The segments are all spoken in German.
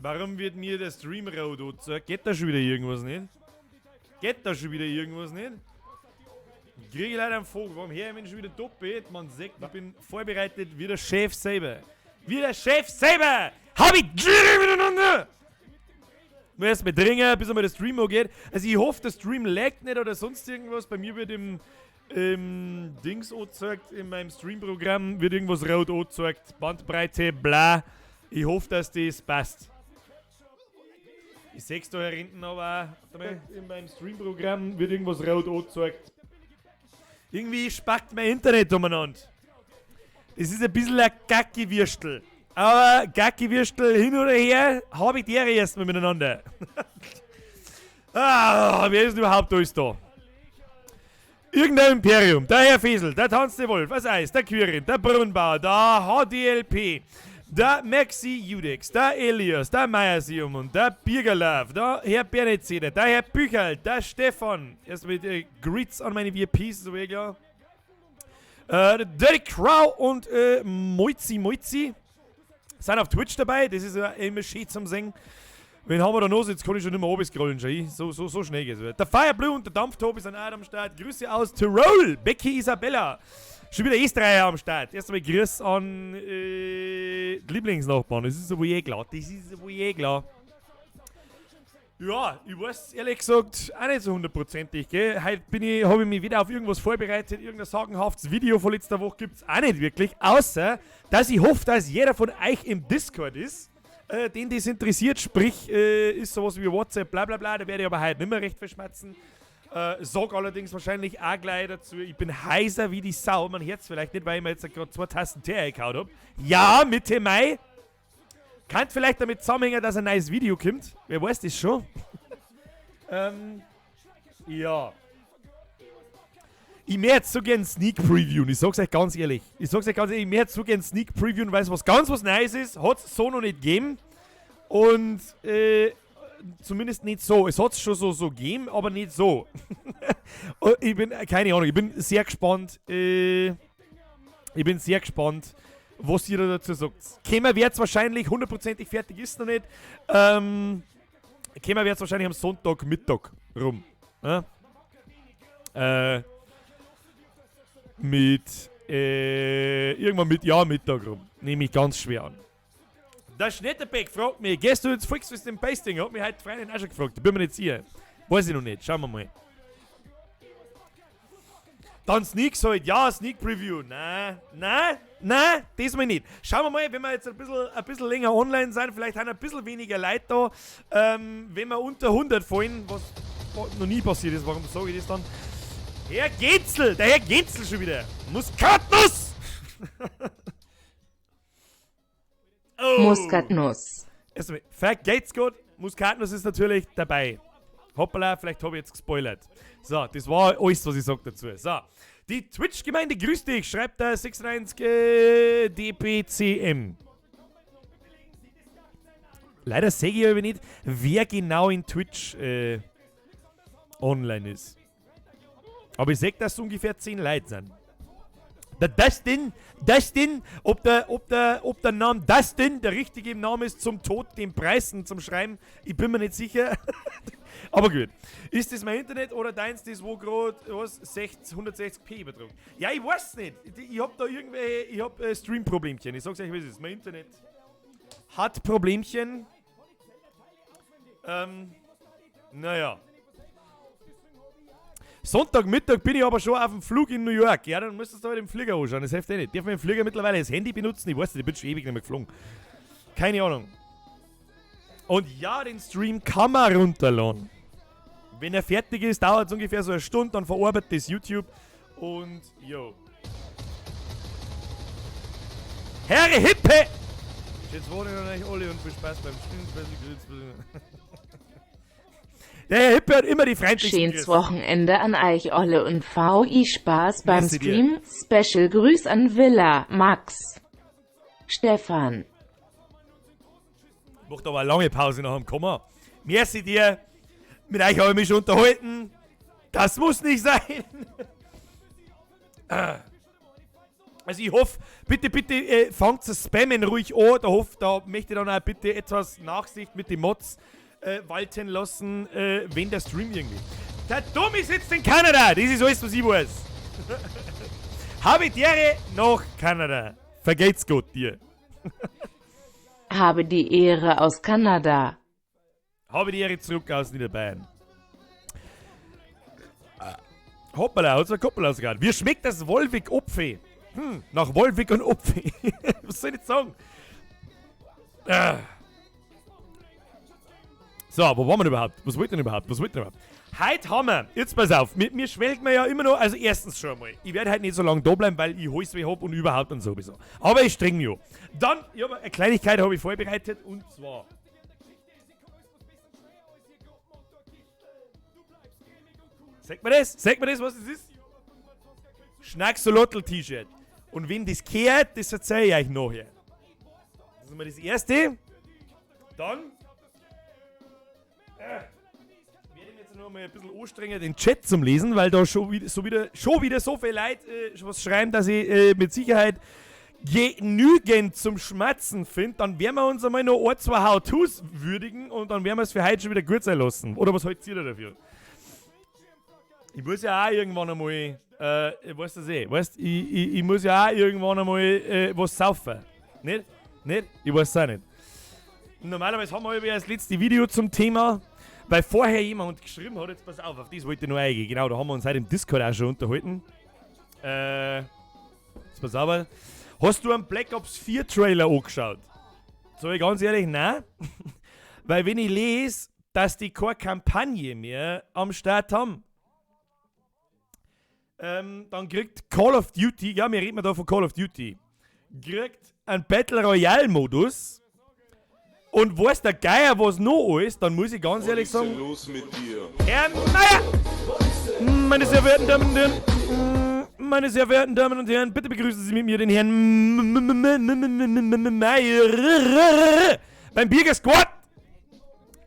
Warum wird mir der Stream rot angezeigt? Geht da schon wieder irgendwas nicht? Geht da schon wieder irgendwas nicht? Ich kriege leider einen Vogel. Warum her, wenn schon wieder doppelt? Man sagt, ich bin vorbereitet wie der Chef selber. Wie der Chef selber! Hab ich miteinander! Nur erst mal dringen, bis einmal der Stream geht. Also ich hoffe, der Stream laggt nicht oder sonst irgendwas. Bei mir wird im Dings angezeigt, in meinem Streamprogramm wird irgendwas rot angezeigt. Bandbreite, bla. Ich hoffe, dass das passt. Ich seh's da hier hinten aber auch. In meinem Streamprogramm wird irgendwas rot angezeigt. Irgendwie spackt mein Internet umeinander. Es ist ein bisschen ein Gacki-Würstel. Aber Gacki-Würstel hin oder her, habe ich die erstmal miteinander. Wer ist denn überhaupt alles da? Irgendein Imperium, der Herr Fesel, der tanzende Wolf, was heißt, der Quirin, der Brunnenbauer, der HDLP, der Maxi Judex, der Elias, der Meiersium, der Birgerlauf, der Herr Bernetzeder, der Herr Büchel, der Stefan. Erst mit Greets an meine VIPs, so wie klar. Der Dirty Crow und Moizi sind auf Twitch dabei, das ist ja immer schön zum Singen. Wen haben wir da noch? Jetzt kann ich schon nicht mehr runterscrollen, so schnell geht's. Der Fireblue und der Dampftobi sind auch am Start. Grüße aus Tirol, Becky Isabella. Schon wieder Österreicher am Start. Erst einmal Grüß an die Lieblingsnachbarn. Das ist wohl klar. Ja, ich weiß ehrlich gesagt auch nicht so hundertprozentig, gell. Heute habe ich mich wieder auf irgendwas vorbereitet. Irgendein sagenhaftes Video von letzter Woche gibt es auch nicht wirklich. Außer, dass ich hoffe, dass jeder von euch im Discord ist. Den das interessiert, sprich, ist sowas wie WhatsApp, bla bla bla. Da werde ich aber heute nicht mehr recht verschmerzen. Sag allerdings wahrscheinlich auch gleich dazu, ich bin heiser wie die Sau. Man hört es vielleicht nicht, weil ich mir jetzt gerade 2 Tassen Tee eingekaut habe. Ja, Mitte Mai. Kann vielleicht damit zusammenhängen, dass ein neues Video kommt. Wer weiß das schon? Ja. Ich möchte so gern Sneak Previewen, ich sag's euch ganz ehrlich. Ich möchte so gern Sneak Previewen, weil es was Neues ist. Hat's so noch nicht gegeben. Und, zumindest nicht so. Es hat's schon so gegeben, aber nicht so. Ich bin, keine Ahnung, ich bin sehr gespannt. Was ihr da dazu sagt. Kämmer wird's wahrscheinlich, hundertprozentig fertig ist noch nicht. Kämmer wird's wahrscheinlich am Sonntagmittag rum. Irgendwann Mittag rum. Nehme ich ganz schwer an. Der Schnetterbeck fragt mich, gehst du jetzt fix mit dem Pasting? Hat mich heute Freundin auch schon gefragt. Ich bin mir nicht sicher. Weiß ich noch nicht. Schauen wir mal. Dann Sneaks halt. Ja, Sneak Preview. Nein, diesmal nicht. Schauen wir mal, wenn wir jetzt ein bisschen länger online sind, vielleicht haben ein bisschen weniger Leute da. Wenn wir unter 100 fallen, was noch nie passiert ist, warum sage ich das dann? Der Herr Genzel schon wieder. Muskatnuss! Muskatnuss. Erstmal, geht's gut. Muskatnuss ist natürlich dabei. Hoppala, vielleicht habe ich jetzt gespoilert. So, das war alles, was ich sage dazu. So, die Twitch-Gemeinde grüßt dich, schreibt der 96 DPCM. Leider sehe ich aber nicht, wer genau in Twitch online ist. Aber ich sehe, dass es ungefähr 10 Leute sind. Der Dustin, ob der Name Dustin der richtige Name ist zum Tod, den Preisen zum Schreiben, ich bin mir nicht sicher. Aber gut. Ist das mein Internet oder deins, das wo gerade 160p übertragen? Ja, ich weiß nicht. Ich hab da irgendwelche, Stream-Problemchen. Ich sag's euch, wie es ist. Mein Internet hat Problemchen. Naja. Sonntagmittag bin ich aber schon auf dem Flug in New York. Ja, dann müsstest du halt den Flieger anschauen. Das hilft eh nicht. Darf man im Flieger mittlerweile das Handy benutzen? Ich weiß nicht, ich bin schon ewig nicht mehr geflogen. Keine Ahnung. Und ja, den Stream kann man runterladen. Wenn er fertig ist, dauert es ungefähr so eine Stunde, dann verarbeitet das YouTube. Und, yo. Herr Hippe! Jetzt wollen wir euch alle und viel Spaß beim Spielen. Der Herr Hippe hat immer die freundlichsten Schönes Wochenende an euch alle und VI Spaß beim Stream. Special Grüß an Villa, Max, Stefan. Macht aber eine lange Pause nach dem Komma. Merci dir. Mit euch habe ich mich schon unterhalten. Das muss nicht sein. Also ich hoffe, bitte fangt das Spammen ruhig an. Da möchte ich dann auch bitte etwas Nachsicht mit den Mods walten lassen, wenn der Stream irgendwie. Der Tommy sitzt in Kanada, das ist alles, was ich weiß. Habe die Ehre nach Kanada. Vergeht's Gott dir. Habe die Ehre aus Kanada. Habe die Ehre zurück aus Niederbayern. Hoppala, hat's ein Koppel ausgegangen. Wie schmeckt das Wolwig Opfe? Nach Wolwig und Opfe. Was soll ich jetzt sagen? So, wo waren wir überhaupt? Was wollten wir überhaupt? Heute haben wir, jetzt pass auf, mir schwelgt mir ja immer noch, also erstens schon mal, ich werde halt nicht so lange da bleiben, weil ich Halsweh hab und überhaupt und sowieso. Aber ich streng mich an. Dann, eine Kleinigkeit habe ich vorbereitet und zwar... Sagt man das, was das ist? Schnacksolotl-T-Shirt. Und wenn das kehrt, das erzähle ich euch nachher. Das ist mal das Erste. Dann werde ich jetzt noch mal ein bisschen anstrengen, den Chat zum Lesen, weil da schon wieder so viele Leute was schreiben, dass ich mit Sicherheit genügend zum Schmatzen finde. Dann werden wir uns einmal noch ein, zwei How-Tos würdigen und dann werden wir es für heute schon wieder gut sein lassen. Oder was haltet ihr dafür? Ich muss ja auch irgendwann einmal, ich muss ja auch irgendwann einmal was saufen. Nicht? Ich weiß es auch nicht. Normalerweise haben wir ja das letzte Video zum Thema, weil vorher jemand geschrieben hat, jetzt pass auf das wollte ich noch eingehen. Genau, da haben wir uns heute im Discord auch schon unterhalten. Jetzt pass auf. Hast du einen Black Ops 4 Trailer angeschaut? Sag ich ganz ehrlich, nein. Weil wenn ich lese, dass die keine Kampagne mehr am Start haben, dann kriegt Call of Duty, ja, wir reden da von Call of Duty, kriegt einen Battle Royale Modus und weiß der Geier, was noch ist, dann muss ich ganz ehrlich sagen, was ist denn los mit dir? Herr Meier! Meine sehr verehrten Damen und Herren, bitte begrüßen Sie mit mir den Herrn Meier beim Bierger Squad.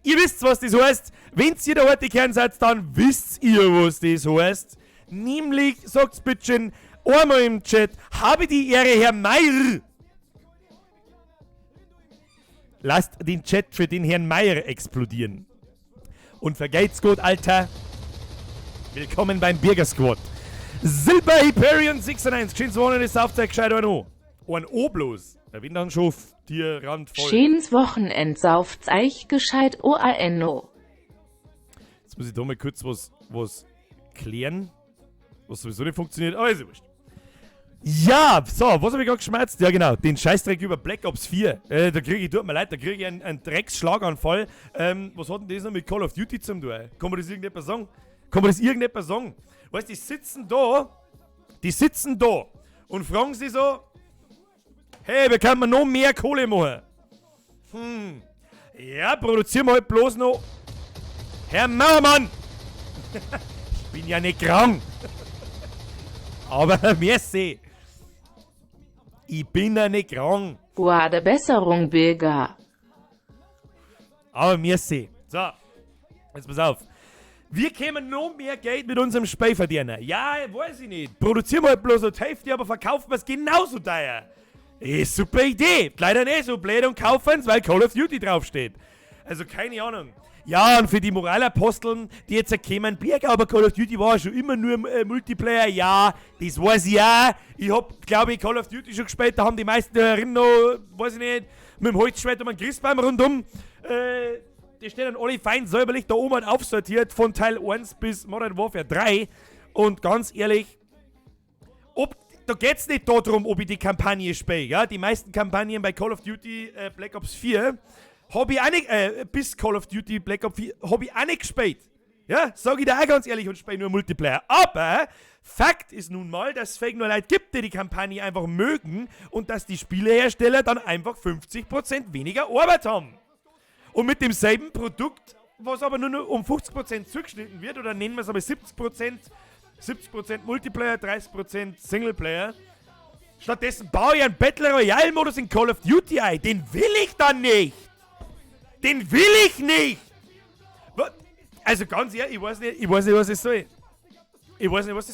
Ihr wisst, was das heißt. Wenn ihr da heute Kern seid, dann wisst ihr, was das heißt. Nämlich, sagt's bitte einmal im Chat, habe die Ehre, Herr Meier. Lasst den Chat für den Herrn Meier explodieren. Und vergeht's gut, Alter. Willkommen beim Bürger Squad. Silber Hyperion 96, schön so eine Saufzeug gescheit an O. Ein O bloß. Da bin dann schon dir randvoll. Schönes Wochenend sauft's eich gescheit OANO. Jetzt muss ich da mal kurz was klären. Was sowieso nicht funktioniert, aber ist ja wurscht. Ja, so, was habe ich gerade geschmerzt? Ja, genau, den Scheißdreck über Black Ops 4. Tut mir leid, da kriege ich einen Drecksschlaganfall. Was hat denn das noch mit Call of Duty zu tun? Kann man das irgendetwas sagen? Weißt du, die sitzen da und fragen sich so, hey, wie kann man noch mehr Kohle machen? Ja, produzieren wir halt bloß noch. Herr Mauermann! Ich bin ja nicht krank. Aber merci. Ich bin ja nicht krank. Gute Besserung, Bürger. Aber merci. So, jetzt pass auf. Wir kämen noch mehr Geld mit unserem Spiel verdienen. Ja, weiß ich nicht. Produzieren wir halt bloß so die Hälfte, aber verkaufen wir es genauso teuer. Super Idee. Leider nicht so blöd und kaufen es, weil Call of Duty draufsteht. Also keine Ahnung. Ja, und für die Moralaposteln, die jetzt erkennen, Bierger, aber Call of Duty war schon immer nur Multiplayer. Ja, das weiß ich auch. Ich hab, glaube ich, Call of Duty schon gespielt. Da haben die meisten Hörerinnen noch, weiß ich nicht, mit dem Holzschwert um einen Christbaum rundum. Die stehen dann alle fein säuberlich da oben aufsortiert von Teil 1 bis Modern Warfare 3. Und ganz ehrlich, da geht's nicht darum, ob ich die Kampagne spiele. Ja? Die meisten Kampagnen bei Call of Duty Black Ops 4 habe ich auch nicht, bis Call of Duty Black Ops 4 habe ich auch nicht gespielt. Ja, sag ich dir auch ganz ehrlich und spiele nur Multiplayer. Aber Fakt ist nun mal, dass es fake nur Leute gibt, die Kampagne einfach mögen und dass die Spielehersteller dann einfach 50% weniger Arbeit haben. Und mit demselben Produkt, was aber nur um 50% zugeschnitten wird, oder nennen wir es aber 70% Multiplayer, 30% Singleplayer. Stattdessen baue ich einen Battle Royale Modus in Call of Duty ein. Den will ich dann nicht. Den will ich nicht! Also ganz ehrlich, ich weiß nicht, was ich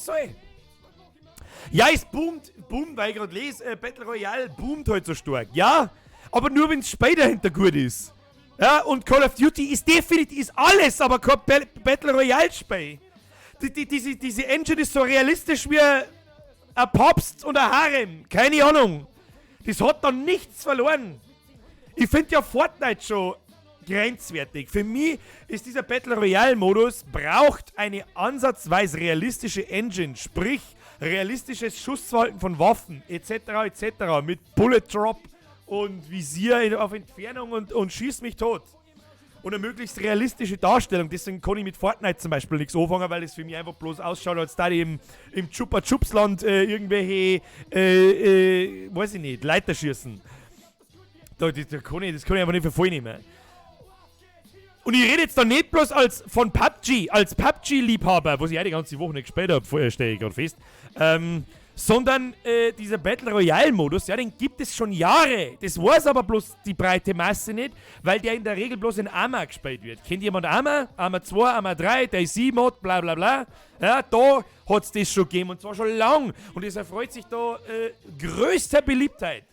soll. Ja, es boomt, weil ich gerade lese, Battle Royale boomt halt so stark. Ja, aber nur wenn das Spiel dahinter gut ist. Ja, und Call of Duty ist definitiv ist alles, aber kein Battle Royale Spiel. Diese Engine ist so realistisch wie ein Papst und ein Harem. Keine Ahnung. Das hat dann nichts verloren. Ich finde ja Fortnite schon grenzwertig. Für mich ist dieser Battle Royale Modus braucht eine ansatzweise realistische Engine, sprich realistisches Schussverhalten von Waffen etc. mit Bullet Drop und Visier auf Entfernung und schieß mich tot. Und eine möglichst realistische Darstellung. Deswegen kann ich mit Fortnite zum Beispiel nichts anfangen, weil es für mich einfach bloß ausschaut, als da die im Chupa Chups Land irgendwelche, weiß ich nicht, Leiter schießen. Das kann ich einfach nicht für voll nehmen. Und ich rede jetzt da nicht bloß von PUBG, als PUBG-Liebhaber, was ich auch die ganze Woche nicht gespielt habe, stelle ich gerade fest, sondern dieser Battle Royale-Modus, ja, den gibt es schon Jahre. Das weiß aber bloß die breite Masse nicht, weil der in der Regel bloß in Arma gespielt wird. Kennt jemand Arma? Arma 2, Arma 3, DayZ-Mod, bla bla bla. Ja, da hat es das schon gegeben und zwar schon lang. Und es erfreut sich da größter Beliebtheit.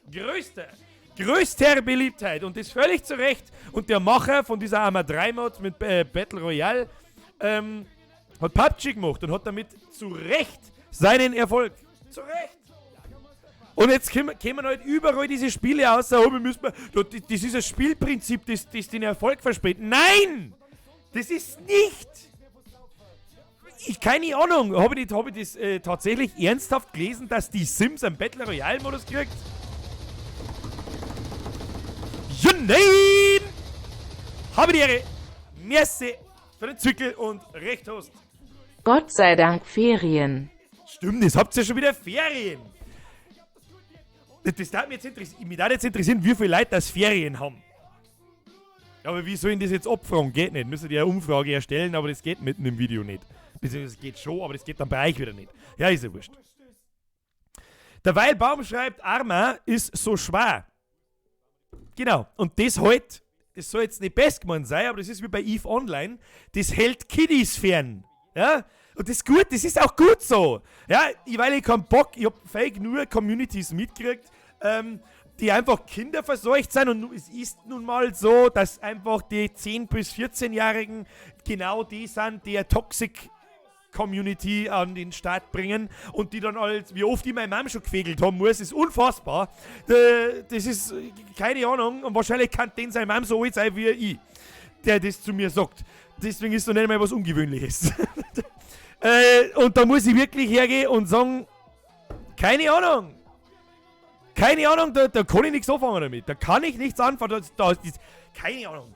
Größter Beliebtheit und das völlig zu Recht. Und der Macher von dieser Arma 3 Mod mit Battle Royale hat PUBG gemacht und hat damit zu Recht seinen Erfolg. Zu Recht. Und jetzt kämen halt überall diese Spiele aus, das ist ein Spielprinzip, das den Erfolg verspricht. Nein! Das ist nicht! Keine Ahnung, habe ich das tatsächlich ernsthaft gelesen, dass die Sims einen Battle Royale Modus kriegt? Ja, nein! Habe die Ehre. Merci für den Zwickel und recht hast. Gott sei Dank Ferien. Stimmt, jetzt habt ihr ja schon wieder Ferien. Das darf mich jetzt interessieren, wie viele Leute das Ferien haben. Aber wie sollen das jetzt abfragen? Geht nicht. Müssen die eine Umfrage erstellen, aber das geht mitten im Video nicht. Beziehungsweise es geht schon, aber das geht dann bei euch wieder nicht. Ja, ist ja wurscht. Der Weilbaum schreibt, Arma ist so schwer. Genau. Und das soll jetzt nicht best gemeint sein, aber das ist wie bei EVE Online. Das hält Kiddies fern. Ja? Und das ist gut, das ist auch gut so. Ja, weil ich keinen Bock, ich hab fake nur Communities mitgekriegt, die einfach kinderverseucht sind und es ist nun mal so, dass einfach die 10- bis 14-Jährigen genau die sind, die eine Toxic Community an den Start bringen und die dann halt, wie oft die meine Mom schon gefegelt haben muss, ist unfassbar. Das ist, keine Ahnung, und wahrscheinlich kann den sein Mom so alt sein wie ich, der das zu mir sagt. Deswegen ist so nicht mal was Ungewöhnliches. Und da muss ich wirklich hergehen und sagen, keine Ahnung, da kann ich nichts anfangen damit. Da kann ich nichts anfangen. Keine Ahnung.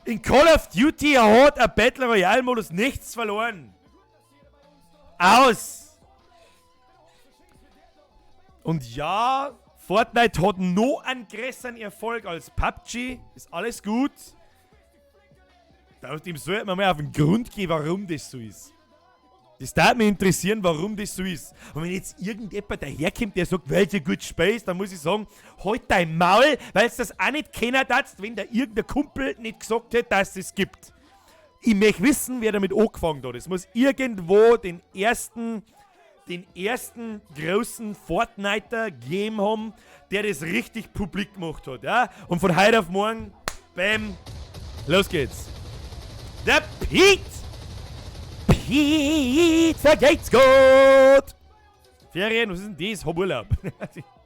In Call of Duty hat ein Battle Royale Modus nichts verloren. Aus! Und ja, Fortnite hat noch einen größeren Erfolg als PUBG. Ist alles gut. Dem sollte man mal auf den Grund gehen, warum das so ist. Das darf mich interessieren, warum das so ist. Und wenn jetzt irgendjemand daherkommt, der sagt, welche gut Space, dann muss ich sagen, halt dein Maul, weil du das auch nicht kennen darfst, wenn da irgendein Kumpel nicht gesagt hat, dass es gibt. Ich möchte wissen, wer damit angefangen hat. Es muss irgendwo den ersten großen Fortniter gegeben haben, der das richtig publik gemacht hat. Ja? Und von heute auf morgen, bam, los geht's. Der Pete, vergeht's gut. Ferien, was ist denn das? Hab Urlaub.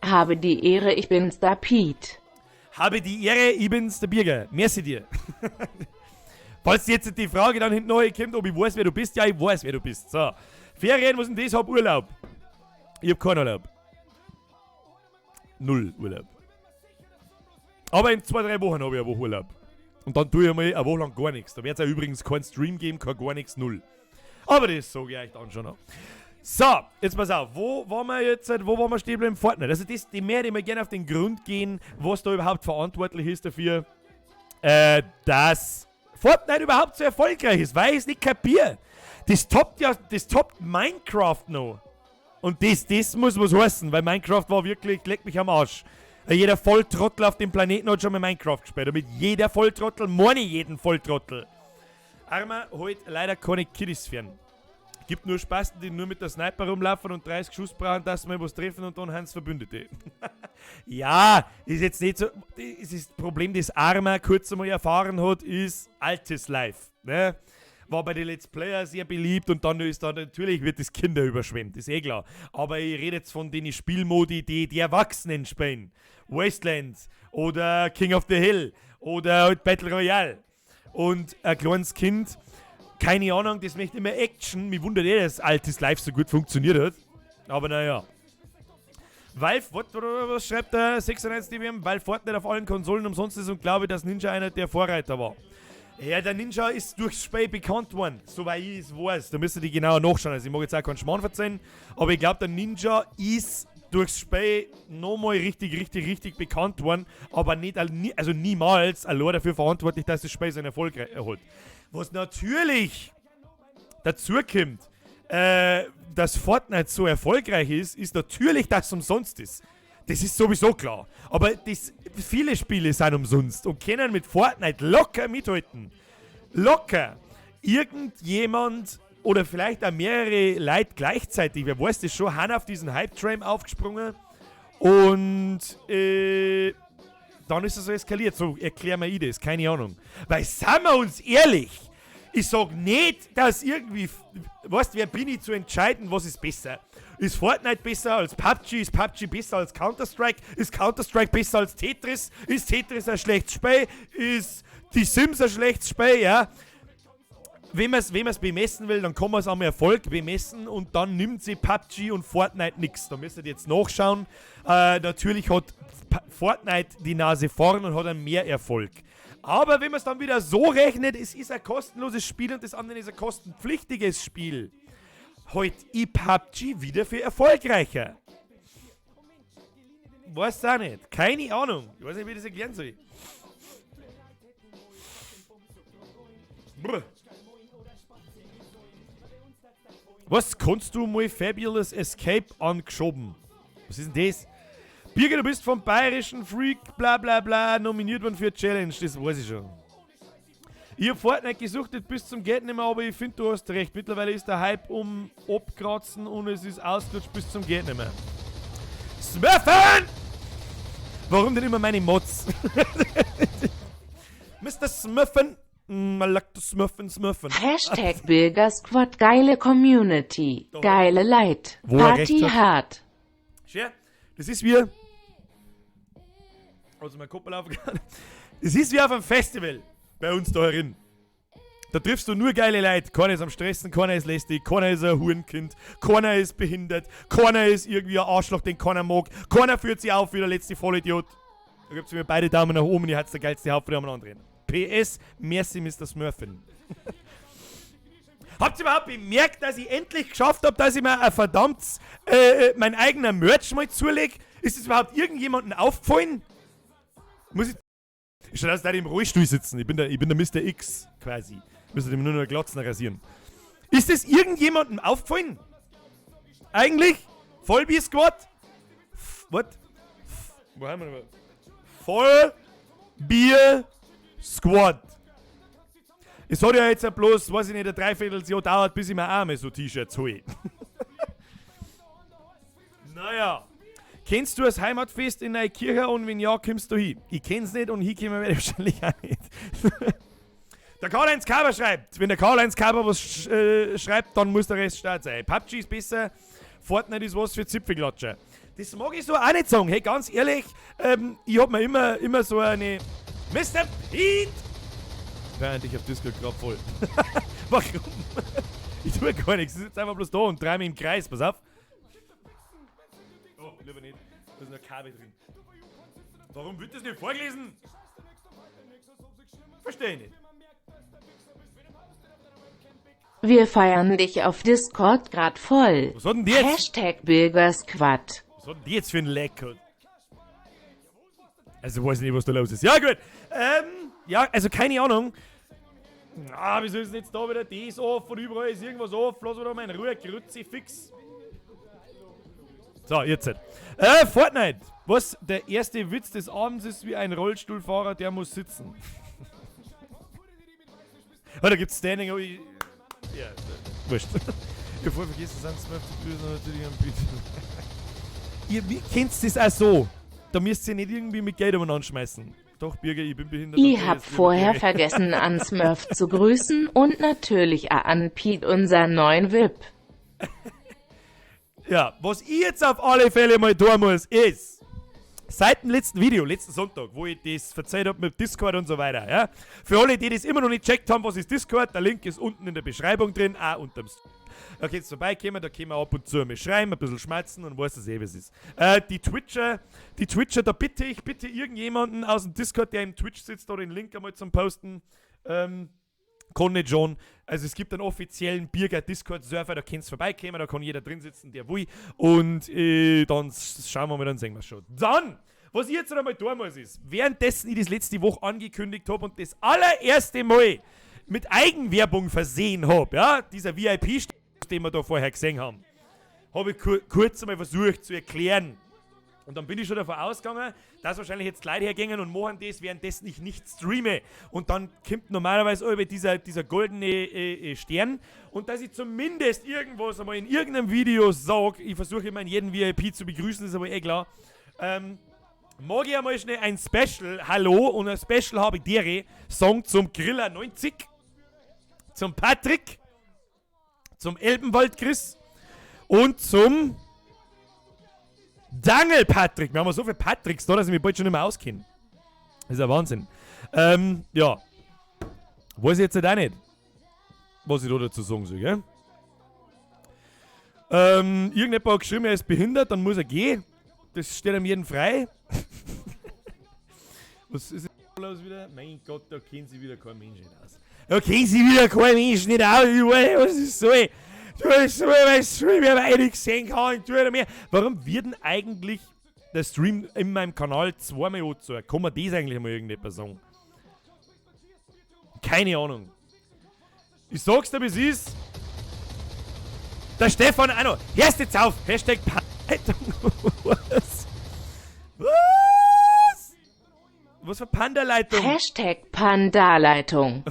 Habe die Ehre, ich bin's, der Pete. Habe die Ehre, ich bin's, der Birger. Merci dir. Falls jetzt die Frage dann hinten neu kommt, ob ich weiß, wer du bist, ja, ich weiß, wer du bist. So. Ferien, was ist denn das? Hab Urlaub. Ich hab keinen Urlaub. 0 Urlaub. Aber in 2-3 Wochen habe ich eine Woche Urlaub. Und dann tue ich mal eine Woche lang gar nichts. Da wird es ja übrigens keinen Stream geben, kein gar nichts, 0. Aber das sage ich euch dann schon noch. So, jetzt pass auf. Wo waren wir stehen bleiben? Fortnite. Also die mehr, die mir gerne auf den Grund gehen, was da überhaupt verantwortlich ist dafür, dass Fortnite überhaupt so erfolgreich ist, weil ich es nicht kapiere. Das toppt Minecraft noch. Und das muss was heißen, weil Minecraft war wirklich, leck mich am Arsch. Jeder Volltrottel auf dem Planeten hat schon mal Minecraft gespielt. Und mit jeder Volltrottel meine ich jeden Volltrottel. Arma holt leider keine Kiddies fern. Gibt nur Spasten, die nur mit der Sniper rumlaufen und 30 Schuss brauchen, dass sie mal was treffen und dann haben sie Verbündete. Ja, ist jetzt nicht so. Das Problem, das Arma kurz einmal erfahren hat, ist altes Life. Ne? War bei den Let's Player sehr beliebt und dann ist da natürlich wird das Kinder überschwemmt, ist eh klar. Aber ich rede jetzt von den Spielmodi, die Erwachsenen spielen. Wastelands oder King of the Hill oder halt Battle Royale. Und ein kleines Kind, keine Ahnung, das möchte immer Action. Mich wundert dass altes Live so gut funktioniert hat. Aber naja. Valve, was schreibt der 96dBm? Weil Fortnite auf allen Konsolen umsonst ist und glaube, dass Ninja einer der Vorreiter war. Ja, der Ninja ist durchs Spiel bekannt worden, soweit ich es weiß. Da müsst ihr die genauer nachschauen. Also ich mag jetzt auch keinen Schmarrn verzeihen, aber ich glaube, der Ninja ist durchs Spiel nochmal richtig bekannt worden, aber nicht, also niemals allein dafür verantwortlich, dass das Spiel seinen Erfolg erholt. Was natürlich dazu kommt, dass Fortnite so erfolgreich ist natürlich, dass es umsonst ist. Das ist sowieso klar. Aber viele Spiele sind umsonst und können mit Fortnite locker mithalten. Locker. Irgendjemand oder vielleicht auch mehrere Leute gleichzeitig, wer weiß das schon, haben auf diesen Hype-Train aufgesprungen und dann ist es so eskaliert. So erklären wir das, keine Ahnung. Weil, seien wir uns ehrlich, ich sag nicht, dass irgendwie, weißt wer bin ich zu entscheiden, was ist besser? Ist Fortnite besser als PUBG? Ist PUBG besser als Counter-Strike? Ist Counter-Strike besser als Tetris? Ist Tetris ein schlechtes Spiel? Ist die Sims ein schlechtes Spiel? Ja. Wenn man es bemessen will, dann kann man es am Erfolg bemessen und dann nimmt sie PUBG und Fortnite nichts. Da müsst ihr jetzt nachschauen. Natürlich hat Fortnite die Nase vorn und hat einen mehr Erfolg. Aber wenn man es dann wieder so rechnet, es ist ein kostenloses Spiel und das andere ist ein kostenpflichtiges Spiel. Halt ich PUBG wieder für erfolgreicher. Weiß auch nicht. Keine Ahnung. Ich weiß nicht, wie ich das erklären soll. Brr. Was kannst du mal Fabulous Escape angeschoben? Was ist denn das? Birger, du bist vom bayerischen Freak, bla bla bla, nominiert worden für Challenge, das weiß ich schon. Ich hab Fortnite gesuchtet bis zum Geht nimmer, aber ich finde, du hast recht. Mittlerweile ist der Hype um Abkratzen und es ist ausgelutscht bis zum Geht nimmer. Smurfen! Warum denn immer meine Mods? Mr. Smurfen? I like to smurfen. Hashtag Bürgersquad, geile Community, geile Leid, Party hart. Schön. Das ist wie... Also mein Kopf laufen kann. Das ist wie auf einem Festival bei uns da herin. Da triffst du nur geile Leute. Keiner ist am Stressen, keiner ist lästig, keiner ist ein Hurenkind, keiner ist behindert, keiner ist irgendwie ein Arschloch, den keiner mag, keiner führt sich auf wie der letzte Vollidiot. Da gibt's mir beide Daumen nach oben und ihr habt der geilste Haupt von dem anderen. PS, merci Mr. Smurfen. Habt ihr überhaupt bemerkt, dass ich endlich geschafft habe, dass ich mir ein verdammtes, mein eigener Merch mal zulege? Ist es überhaupt irgendjemandem aufgefallen? Muss ich... Ich schaue aus, dass ich im Rollstuhl sitzen. Ich bin der Mr. X, quasi. Müsste ihm nur noch Glatzen rasieren. Ist es irgendjemandem aufgefallen? Eigentlich? Vollbier-Squad? Was? Wo haben wir noch? Vollbier-Squad. Es hat ja jetzt bloß, weiß ich nicht, ein Dreivierteljahr dauert, bis ich mir auch mal so T-Shirts hole. Naja. Kennst du das Heimatfest in der Kirche und wenn ja, kommst du hin? Ich kenn's nicht und hinkommen werde ich wahrscheinlich auch nicht. Der Karl-Heinz Kaber schreibt, wenn der Karl-Heinz Kaber was schreibt, dann muss der Rest Start sein. PUBG ist besser, Fortnite ist was für Zipfelklatscher. Das mag ich so auch nicht sagen. Hey, ganz ehrlich, ich hab mir immer so eine... Mr. Pete! Während ich auf Discord gerade voll. Warum? Ich tue gar nichts. Ich sitze einfach bloß da und drehe mich im Kreis. Pass auf. Oh, lieber nicht. Da ist noch Kabel drin. Warum wird das nicht vorgelesen? Verstehe ich nicht. Wir feiern dich auf Discord grad voll. Was hat denn die jetzt? Hashtag Bürgersquad. Was hat denn die jetzt für ein Leckcode? Also weiß nicht, was da los ist. Ja, gut. Ja, also keine Ahnung. Wieso ist denn jetzt da wieder das off und überall ist irgendwas off? Lass wieder mal in Ruhe, Grützi fix. So, jetzt. Fortnite. Was der erste Witz des Abends ist wie ein Rollstuhlfahrer, der muss sitzen. Da gibt's Standing, aber ja, wurscht. Bevor ich vergesse, sind Smurf zu grüßen natürlich am Bild. Ihr kennt das auch so. Da müsst ihr nicht irgendwie mit Geld umeinander schmeißen. Doch, Birger, ich bin behindert. Ich hab vorher vergessen, an Smurf zu grüßen und natürlich auch an Pete, unser neuen VIP. Ja, was ich jetzt auf alle Fälle mal tun muss, ist, seit dem letzten Video, letzten Sonntag, wo ich das verzeiht habe mit Discord und so weiter, ja, für alle, die das immer noch nicht checkt haben, was ist Discord, der Link ist unten in der Beschreibung drin, auch unterm Da könnt ihr vorbeikommen, da können wir ab und zu mal schreiben, ein bisschen schmatzen und weißt du eh, wie es ist. Die Twitcher, da bitte irgendjemanden aus dem Discord, der im Twitch sitzt, da den Link einmal zum Posten, kann nicht schon. Also es gibt einen offiziellen Birger Discord-Server, da könnt ihr vorbeikommen, da kann jeder drin sitzen, der will. Und dann schauen wir mal, dann sehen wir schon. Dann, was ich jetzt noch einmal tun muss, ist, währenddessen ich das letzte Woche angekündigt habe und das allererste Mal mit Eigenwerbung versehen habe, ja, dieser VIP-Status, den wir da vorher gesehen haben, habe ich kurz einmal versucht zu erklären. Und dann bin ich schon davon ausgegangen, dass wahrscheinlich jetzt Leute hergehen und machen das, währenddessen ich nicht streame. Und dann kommt normalerweise über dieser goldene Stern. Und dass ich zumindest irgendwas einmal in irgendeinem Video sage, ich versuche immer jeden VIP zu begrüßen, ist aber eh klar. Mag ich einmal schnell ein Special, hallo, und ein Special habe ich dir, Song zum Griller 90, zum Patrick, zum Elbenwald Chris und zum Dangel Patrick. Wir haben so viele Patricks da, dass ich mich bald schon nicht mehr auskenne. Das ist ja Wahnsinn. Ja. Weiß ich jetzt auch nicht, was ich da dazu sagen soll, gell? Irgendjemand hat geschrieben, er ist behindert, dann muss er gehen. Das steht einem jeden frei. Was ist denn los wieder? Mein Gott, da kennen sie wieder kein Mensch nicht aus. Da kennen sie wieder kein Mensch nicht aus. Was ist so? Du hast so mein Stream, ich habe einiges gesehen kann, mehr. Warum wird denn eigentlich der Stream in meinem Kanal zweimal angezeigt? Kann man das eigentlich mal irgendetwas sagen? Keine Ahnung. Ich sag's dir, wie es ist. Der Stefan auch noch. Hörst jetzt auf. Hashtag Panda-Leitung. Was? Was? Was für Panda-Leitung? Hashtag Panda-Leitung.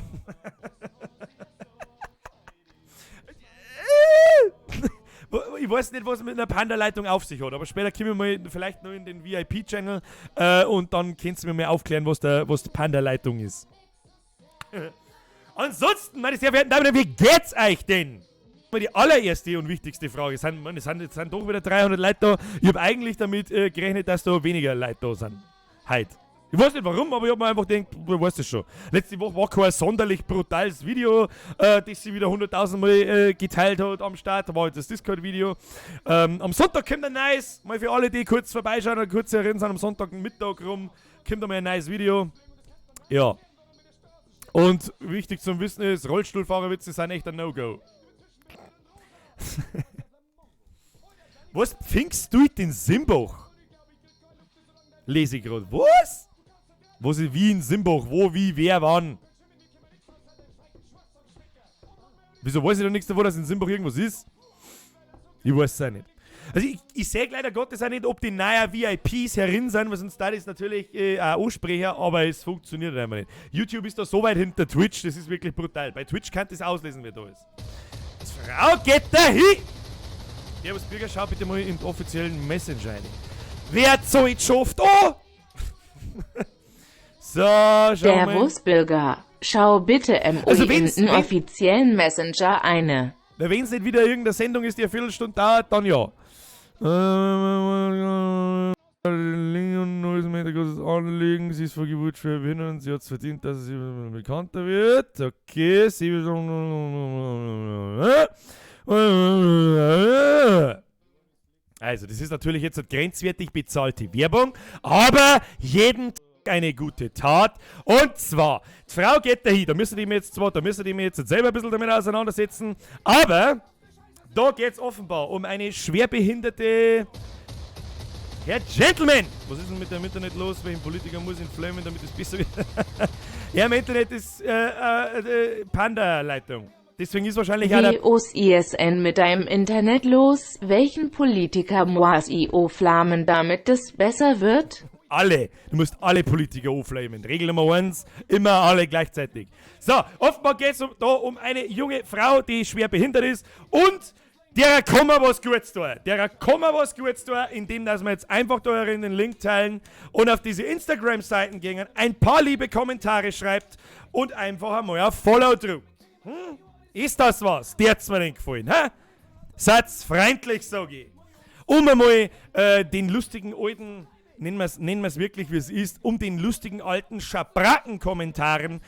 Ich weiß nicht, was mit einer Panda-Leitung auf sich hat, aber später kommen wir mal vielleicht noch in den VIP-Channel und dann kannst du mir mal aufklären, was die Panda-Leitung ist. Ansonsten, meine sehr verehrten Damen und Herren, wie geht's euch denn? Die allererste und wichtigste Frage. Es sind doch wieder 300 Leute da. Ich habe eigentlich damit gerechnet, dass da weniger Leute da sind. Heute. Ich weiß nicht warum, aber ich habe mir einfach gedacht, du weißt es schon. Letzte Woche war kein sonderlich brutales Video, das sie wieder 100.000 Mal geteilt hat am Start. Da war jetzt das Discord-Video. Am Sonntag kommt ein neues, mal für alle, die kurz vorbeischauen oder kurz erinnern sind, am Sonntag Mittag rum, kommt einmal ein neues Video. Ja. Und wichtig zum Wissen ist, Rollstuhlfahrerwitze sind echt ein No-Go. Was pfingst du in Simbach? Lese ich gerade. Was? Was ist wie in Simbach? Wo, wie, wer, wann? Wieso weiß ich doch nichts davon, dass in Simbach irgendwas ist? Ich weiß es auch nicht. Also ich sehe leider Gottes auch nicht, ob die neuen VIPs herin sind, weil sonst da ist natürlich auch ansprechen, aber es funktioniert einfach nicht. YouTube ist da so weit hinter Twitch, das ist wirklich brutal. Bei Twitch kann das auslesen, wer da ist. Frau, geht da hin! Servus Bürger, schau bitte mal im offiziellen Messenger rein. Wer hat so jetzt schafft? Oh! So, schau mal. Servus Bürger, schau bitte in den offiziellen Messenger eine. Wenn es nicht wieder irgendeine Sendung ist, die eine Viertelstunde dauert, dann ja. Ein neues Meter großes Anliegen. Sie ist vor Geburt schwer behindert und sie hat es verdient, dass sie bekannter wird. Okay, sie also, das ist natürlich jetzt eine grenzwertig bezahlte Werbung, aber jeden Tag eine gute Tat. Und zwar, die Frau geht dahin, da müssen die mir jetzt selber ein bisschen damit auseinandersetzen, aber da geht es offenbar um eine schwerbehinderte... Herr Gentleman! Was ist denn mit dem Internet los? Welchen Politiker muss ich flammen, damit es besser wird? Ja, im Internet ist Panda-Leitung. Deswegen ist wahrscheinlich auch Wie ist ISN mit deinem Internet los? Welchen Politiker muss ich flammen, damit es besser wird? Alle. Du musst alle Politiker auflamen. Regel Nummer 1, immer alle gleichzeitig. So, offenbar geht es da um eine junge Frau, die schwer behindert ist und Der kann mir was Gutes tun. Der kann mir was Gutes tun, indem dass wir jetzt einfach da in den Link teilen und auf diese Instagram-Seiten gehen, ein paar liebe Kommentare schreibt und einfach einmal auf Follow drückt. Ist das was? Der hat's mir denn gefallen, hä? Seid's freundlich, sag ich. Um einmal den lustigen alten, nennen wir's wirklich wie es ist, um den lustigen alten Schabracken-Kommentaren,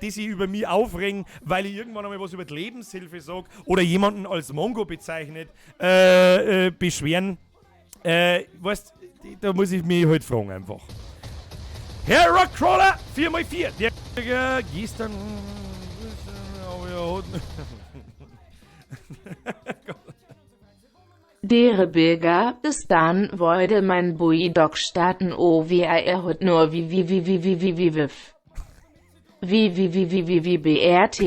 die sich über mich aufregen, weil ich irgendwann einmal was über die Lebenshilfe sage oder jemanden als Mongo bezeichnet, beschweren. Weißt, da muss ich mich halt fragen einfach. Herr Rockcrawler 4x4, der gestern... Dere Bilger, bis dann wollte mein Bui doch starten, oh wie er hat nur wie wiff. Wie BRT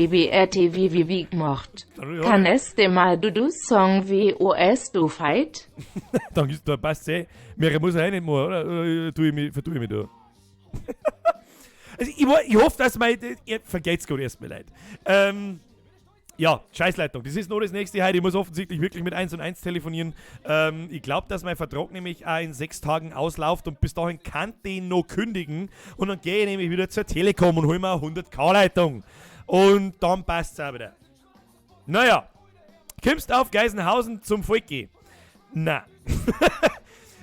gemacht. Kann es dem mal du Song wie OS du fight? Dann ist da passt eh. Mehr muss er nicht mehr, oder? Vertue ich mich da. Also ich hoffe, dass ihr vergeht's gut erstmal leid. Ja, Scheißleitung. Das ist noch das nächste heute. Ich muss offensichtlich wirklich mit 1 und 1 telefonieren. Ich glaube, dass mein Vertrag nämlich auch in 6 Tagen ausläuft und bis dahin kann den noch kündigen. Und dann gehe ich nämlich wieder zur Telekom und hole mir eine 100k-Leitung. Und dann passt es auch wieder. Naja, kommst auf Geisenhausen zum Volk gehen? Na.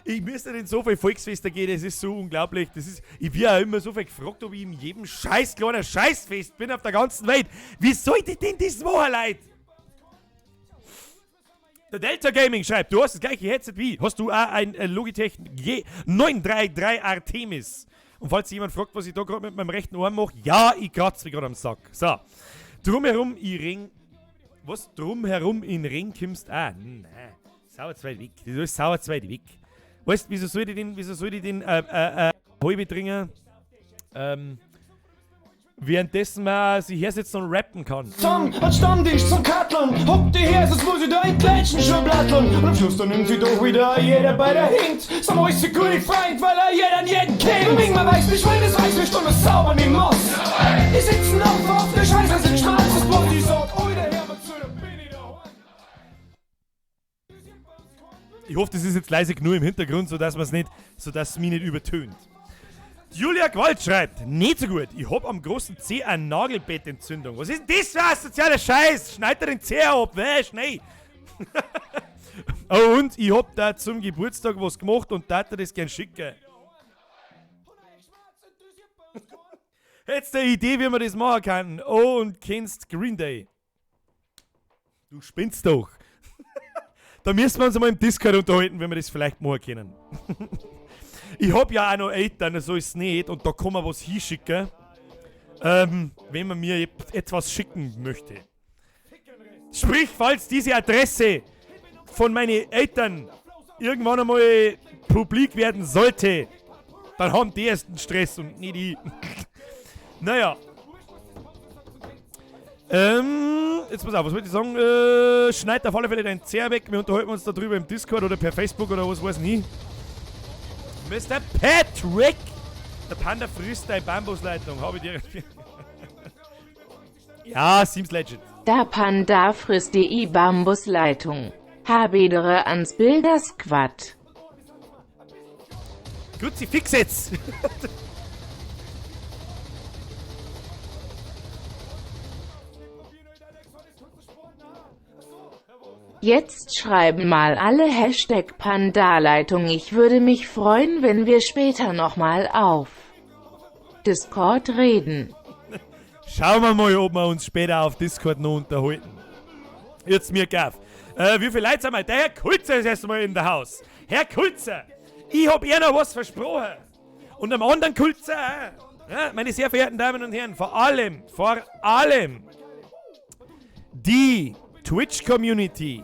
Ich müsste in so viele Volksfeste gehen, das ist so unglaublich. Ich werde auch immer so viel gefragt, ob ich in jedem scheiß kleinen Scheißfest bin auf der ganzen Welt. Wie sollte denn das machen, Leute? Der Delta Gaming schreibt, du hast das gleiche Headset wie. Hast du auch ein Logitech G933 Artemis? Und falls jemand fragt, was ich da gerade mit meinem rechten Arm mache, ja, ich kratze mich gerade am Sack. So. Drumherum in Ring kommst auch. Nein, sauer zu weit weg. Das ist sauer zu weit weg. Weißt du, wieso soll ich den halbe trinken? Währenddessen man sich hersetzt und rappen kann. Tom hat Stammtisch zum Katteln. Hopp die her, sonst muss ich da ein Klatschen schon blatteln. Und am Schluss dann nimmt sie doch wieder jeder bei der Hinkt. So muss ich gut Freund, weil jeder an jeden kennt. Wegen man weiß nicht, weil das weiß nicht und das sauber nicht muss. Die sitzen auf der Scheiße, sind schwarz, das Bock, die sagt, oh, der Herr wird zu, dann bin ich da. Ich hoffe, das ist jetzt leise genug im Hintergrund, sodass es mich nicht übertönt. Julia Gewalt schreibt, nicht so gut. Ich hab am großen Zeh eine Nagelbettentzündung. Was ist denn das für ein sozialer Scheiß? Schneid dir den Zeh ab, schnell. Oh, und ich hab da zum Geburtstag was gemacht und da das gern schicken. Hättest du eine Idee, wie man das machen kann? Oh, und kennst Green Day. Du spinnst doch. Da müssen wir uns mal im Discord unterhalten, wenn wir das vielleicht machen können. Ich hab ja auch noch Eltern, so ist es nicht, und da kann man was hinschicken, wenn man mir etwas schicken möchte. Sprich, falls diese Adresse von meinen Eltern irgendwann einmal publik werden sollte, dann haben die erst einen Stress und nicht ich. Naja. Jetzt pass auf, was wollte ich sagen? Schneid auf alle Fälle deinen Zeher weg. Wir unterhalten uns darüber im Discord oder per Facebook oder was weiß ich. Mr. Patrick! Der Panda frisst deine Bambusleitung. Habe ich dir. Ja, seems legit. Der Panda frisst die Bambusleitung. Habedere ans Bildersquad. Kruzifix jetzt! Jetzt schreiben mal alle Hashtag Pandaleitung. Ich würde mich freuen, wenn wir später nochmal auf Discord reden. Schauen wir mal, ob wir uns später auf Discord noch unterhalten. Jetzt mir gaff. Wie viele Leute sind wir? Der Herr Kulzer ist erstmal in der Haus. Herr Kulzer, ich hab ihr noch was versprochen. Und am anderen Kulzer, ja, meine sehr verehrten Damen und Herren, vor allem, die Twitch-Community.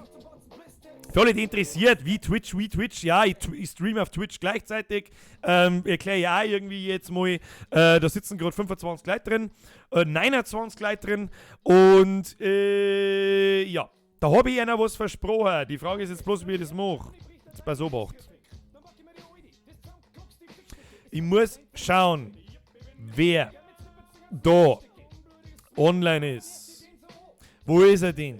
Für alle, die interessiert, wie Twitch, ja, ich streame auf Twitch gleichzeitig. Erkläre ich auch irgendwie jetzt mal, da sitzen gerade 25 Leute drin, 29 Leute drin und ja, da habe ich einer was versprochen. Die Frage ist jetzt bloß, wie ich das mache. Jetzt pass auf. Ich muss schauen, wer da online ist. Wo ist er denn?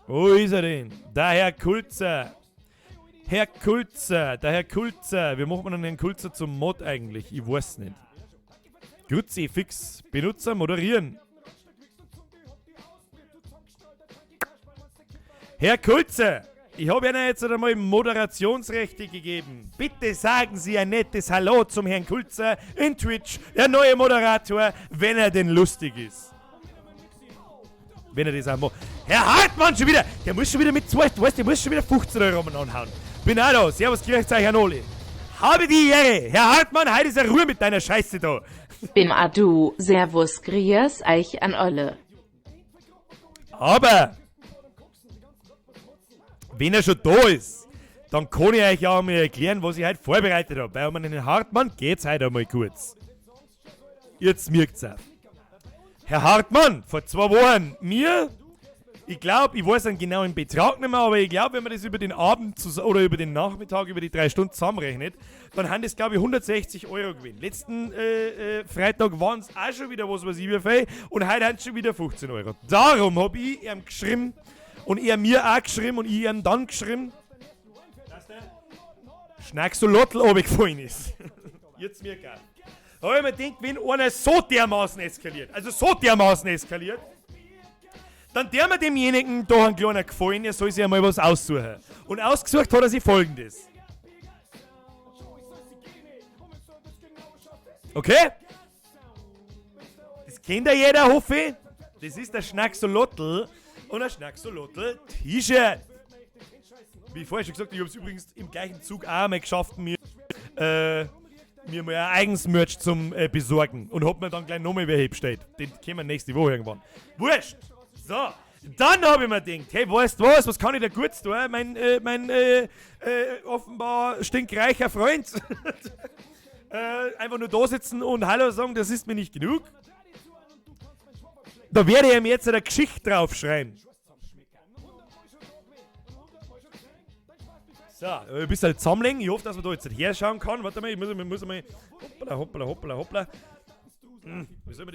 Wo ist er denn? Der Herr Kulzer. Herr Kulzer, der Herr Kulzer. Wie macht man denn Herrn Kulzer zum Mod eigentlich? Ich weiß nicht. Grüezi, fix. Benutzer moderieren. Herr Kulzer, ich habe Ihnen jetzt einmal Moderationsrechte gegeben. Bitte sagen Sie ein nettes Hallo zum Herrn Kulzer in Twitch, der neue Moderator, wenn er denn lustig ist. Wenn er das auch macht. Herr Hartmann schon wieder! Der muss schon wieder mit 2, du weißt, der muss schon wieder 15 Euro anhauen. Bin auch da. Servus, grüß euch, Herr Oli. Habe die Ehre. Herr Hartmann, heute ist er Ruhe mit deiner Scheiße da. Bim Adu, Servus, Grias, Eich an Olle. Aber, wenn er schon da ist, dann kann ich euch ja mal erklären, was ich heute vorbereitet habe. Bei meinem Hartmann geht's heute einmal kurz. Jetzt merkt's auf. Herr Hartmann, vor 2 Wochen, ich glaube, ich weiß einen genauen Betrag nicht mehr, aber ich glaube, wenn man das über den Abend oder über den Nachmittag, über die 3 Stunden zusammenrechnet, dann haben das, glaube ich, 160 Euro gewinnt. Letzten Freitag waren es auch schon wieder was ich wie viel und heute haben es schon wieder 15 Euro. Darum habe ich ihm geschrieben und er mir auch geschrieben und ich ihm dann geschrieben, dass der Schnacksolotl runtergefallen ist. Jetzt mir geil. Da habe ich mir gedacht, wenn einer so dermaßen eskaliert, dann der mir demjenigen da einen kleinen Gefallen, er soll sich einmal was aussuchen. Und ausgesucht hat er sich Folgendes. Okay? Das kennt ja jeder, hoffe ich. Das ist der Schnacksolotl und ein Schnacksolotl-T-Shirt. Wie vorher schon gesagt, ich habe es übrigens im gleichen Zug auch einmal geschafft, mir mal ein eigenes Merch zum besorgen. Und hab mir dann gleich nochmal wer bestellt. Den können wir nächste Woche irgendwann. Wurscht! So, dann habe ich mir gedacht, hey, weißt du was kann ich da gut tun? Mein offenbar stinkreicher Freund. Einfach nur da sitzen und Hallo sagen, das ist mir nicht genug. Da werde ich ihm jetzt eine Geschichte draufschreiben. So, ein bisschen zusammenlegen. Ich hoffe, dass man da jetzt nicht herschauen kann. Warte mal, ich muss mal. Hoppla. Wie soll man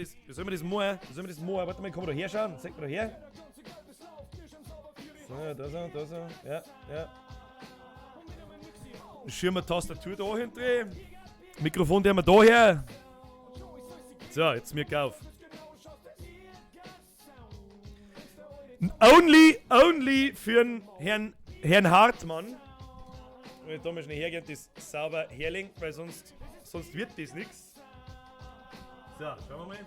das machen? Warte mal, kann man da herschauen? Zeig mal da her. So, da so. Ja. Schirmer Tastatur da hinten. Mikrofon, der wir da her. So, jetzt mir auf. Only für den Herrn Hartmann. Und ich da mal schnell hergehen und das sauber herlegen, weil sonst wird das nichts. So, schauen wir mal.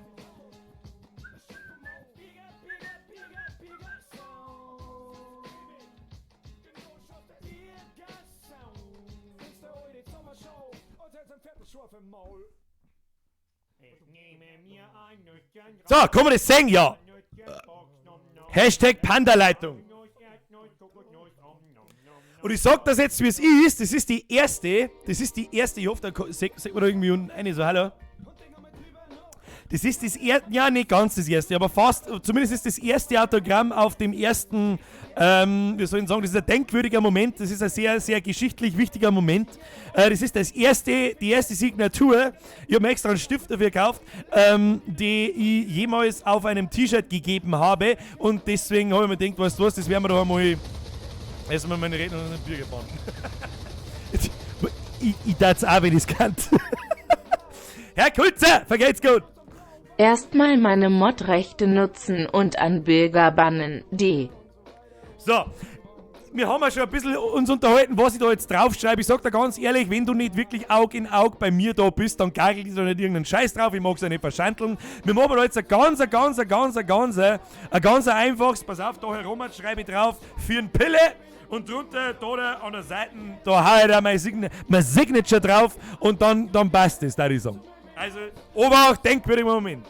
So, kann man das sehen? Ja. Hashtag Panda-Leitung. Und ich sag das jetzt, wie es ist. Das ist die erste. Ich hoffe, da sagt man da irgendwie eine so, hallo. Das ist das erste, ja nicht ganz das erste, aber fast, zumindest ist das erste Autogramm auf dem ersten, wie soll ich sagen, das ist ein denkwürdiger Moment, das ist ein sehr, sehr geschichtlich wichtiger Moment. Das ist die erste Signatur, ich habe mir extra einen Stift dafür gekauft, die ich jemals auf einem T-Shirt gegeben habe und deswegen habe ich mir gedacht, weißt du was, das werden wir doch einmal, erstmal meine Redner und ein Bier gefahren. ich darf es auch, wenn ich es kann. Herr Kulzer, vergeht's gut! Erstmal meine Modrechte nutzen und an Bürger bannen. So, wir haben ja schon ein bisschen uns unterhalten, was ich da jetzt draufschreibe. Ich sag dir ganz ehrlich, wenn du nicht wirklich Aug in Aug bei mir da bist, dann gagel ich da nicht irgendeinen Scheiß drauf. Ich mag's ja nicht verschanteln. Wir machen da jetzt ein ganz einfaches, pass auf, da herum schreibe ich drauf, für ein Pille. Und drunter, da an der Seite, da hau ich da mein Signature drauf und dann passt das, da ich sagen. Also, Obacht, denkwürdiger Moment.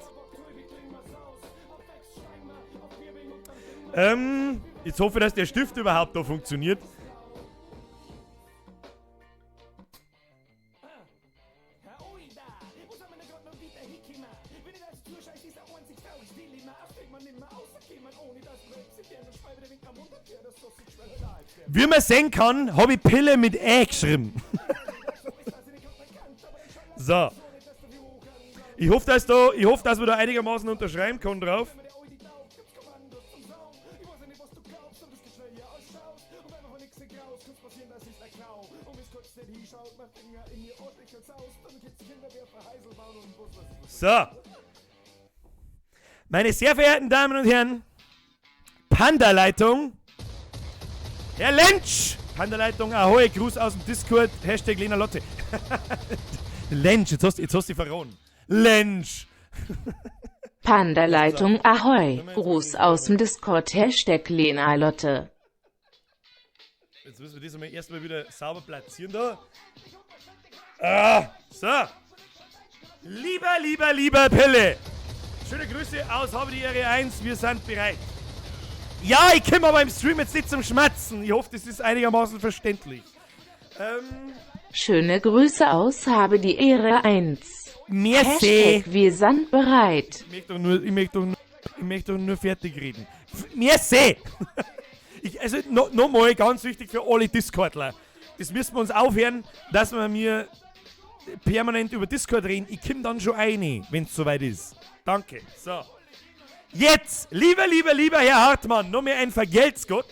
Jetzt hoffe ich, dass der Stift überhaupt da funktioniert. Wie man sehen kann, habe ich Pille mit Ä geschrieben. So. Ich hoffe, dass man da einigermaßen unterschreiben kann drauf. So. Meine sehr verehrten Damen und Herren, Panda-Leitung, Herr Lensch, Panda-Leitung, ahoi, Gruß aus dem Discord, Hashtag Lena Lotte. Lensch, jetzt hast du dich verraten. Lensch. Panda-Leitung Ahoi. Gruß aus dem Discord. Hashtag Lena Lotte. Jetzt müssen wir das erstmal wieder sauber platzieren da. So. Lieber Pille. Schöne Grüße aus Habe die Ehre 1. Wir sind bereit. Ja, ich komme aber im Stream jetzt nicht zum Schmatzen. Ich hoffe, das ist einigermaßen verständlich. Schöne Grüße aus Habe die Ehre 1. Merci. Hashtag wir sind bereit. Ich möchte doch nur fertig reden. Merci. Also nochmal ganz wichtig für alle Discordler. Das müssen wir uns aufhören, dass wir mir permanent über Discord reden. Ich komme dann schon rein, wenn es soweit ist. Danke. So. Jetzt, lieber Herr Hartmann, noch mehr ein Vergeltsgott.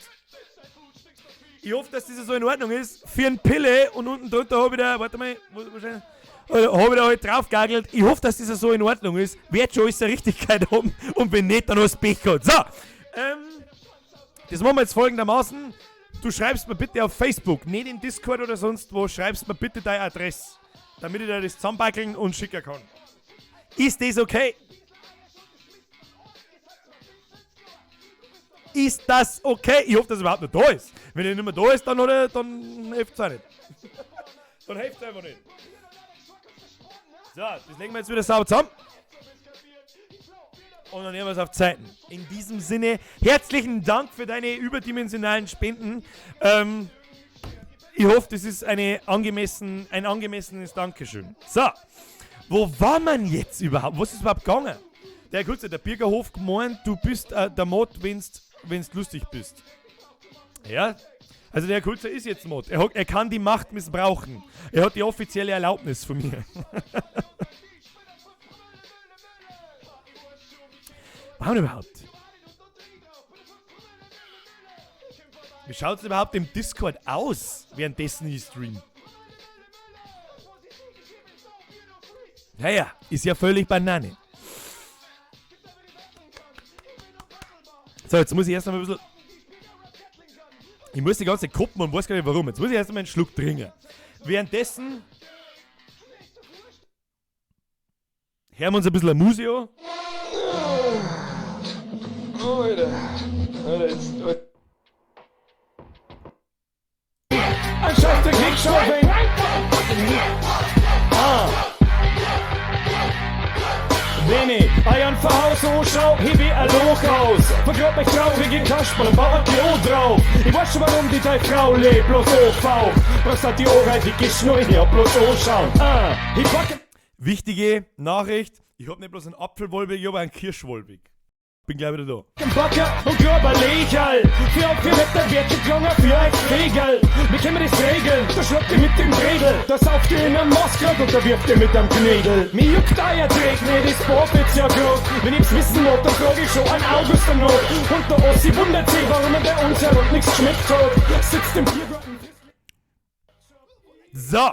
Ich hoffe, dass das so in Ordnung ist. Für ein Pille und unten drunter habe ich da, warte mal, habe ich da halt draufgagelt. Ich hoffe, dass das so in Ordnung ist. Wird schon alles der Richtigkeit haben und wenn nicht, dann hast du Pech gehabt. So, das machen wir jetzt folgendermaßen. Du schreibst mir bitte auf Facebook, nicht in Discord oder sonst wo, schreibst mir bitte deine Adresse, damit ich dir das zusammenbackeln und schicken kann. Ist das okay? Ist das okay? Ich hoffe, dass es überhaupt noch da ist. Wenn er nicht mehr da ist, dann hilft es auch nicht. Dann hilft es einfach nicht. So, das legen wir jetzt wieder sauber zusammen. Und dann nehmen wir es auf Zeiten. In diesem Sinne, herzlichen Dank für deine überdimensionalen Spenden. Ich hoffe, das ist ein angemessenes Dankeschön. So, wo war man jetzt überhaupt? Was ist überhaupt gegangen? Der Kurze, der Bürgerhof gemeint, du bist der Mod, wenn's lustig bist. Ja? Also der Kurze ist jetzt Mod. Er kann die Macht missbrauchen. Er hat die offizielle Erlaubnis von mir. Warum überhaupt? Wie schaut es überhaupt im Discord aus, währenddessen ich stream? Naja, ist ja völlig Banane. So, jetzt muss ich erst mal ein bisschen... Ich muss die ganze Zeit kuppen und weiß gar nicht warum. Jetzt muss ich erst mal einen Schluck trinken. Währenddessen... hören wir uns ein bisschen Musik an. Ein Scheiß der Kriegsshopping. Wenig, Eiern verhaus, so schau, hier wie ein Loch aus. Vergrab mich traurig in Kasperl und baut die O drauf. Ich weiß schon, warum die deine Frau lebt, bloß O-V. Brauchst halt die Ohrheit, die Geschnur, ja, bloß O-Schauen. Ich packe... Wichtige Nachricht, ich hab nicht bloß einen Apfelwolbig, ich hab einen Kirschwolbig. Bin gleich wieder da. Backer und Körperlegal. Für Wetter wird schon gegangen, für ein Fegel. Wie können wir das regeln? Da schlagt ihr mit dem Bredel. Da sauft ihr in einem Maskrad und da wirft ihr mit einem Knädel. Mir juckt Eierträg, nee, das Bob jetzt ja groß. Wenn ich's wissen wollt, dann frag ich schon an August am Not. Und der Ossi wundert sich, warum er bei uns ja noch nichts geschmeckt hat. Sitzt im Biergarten. So,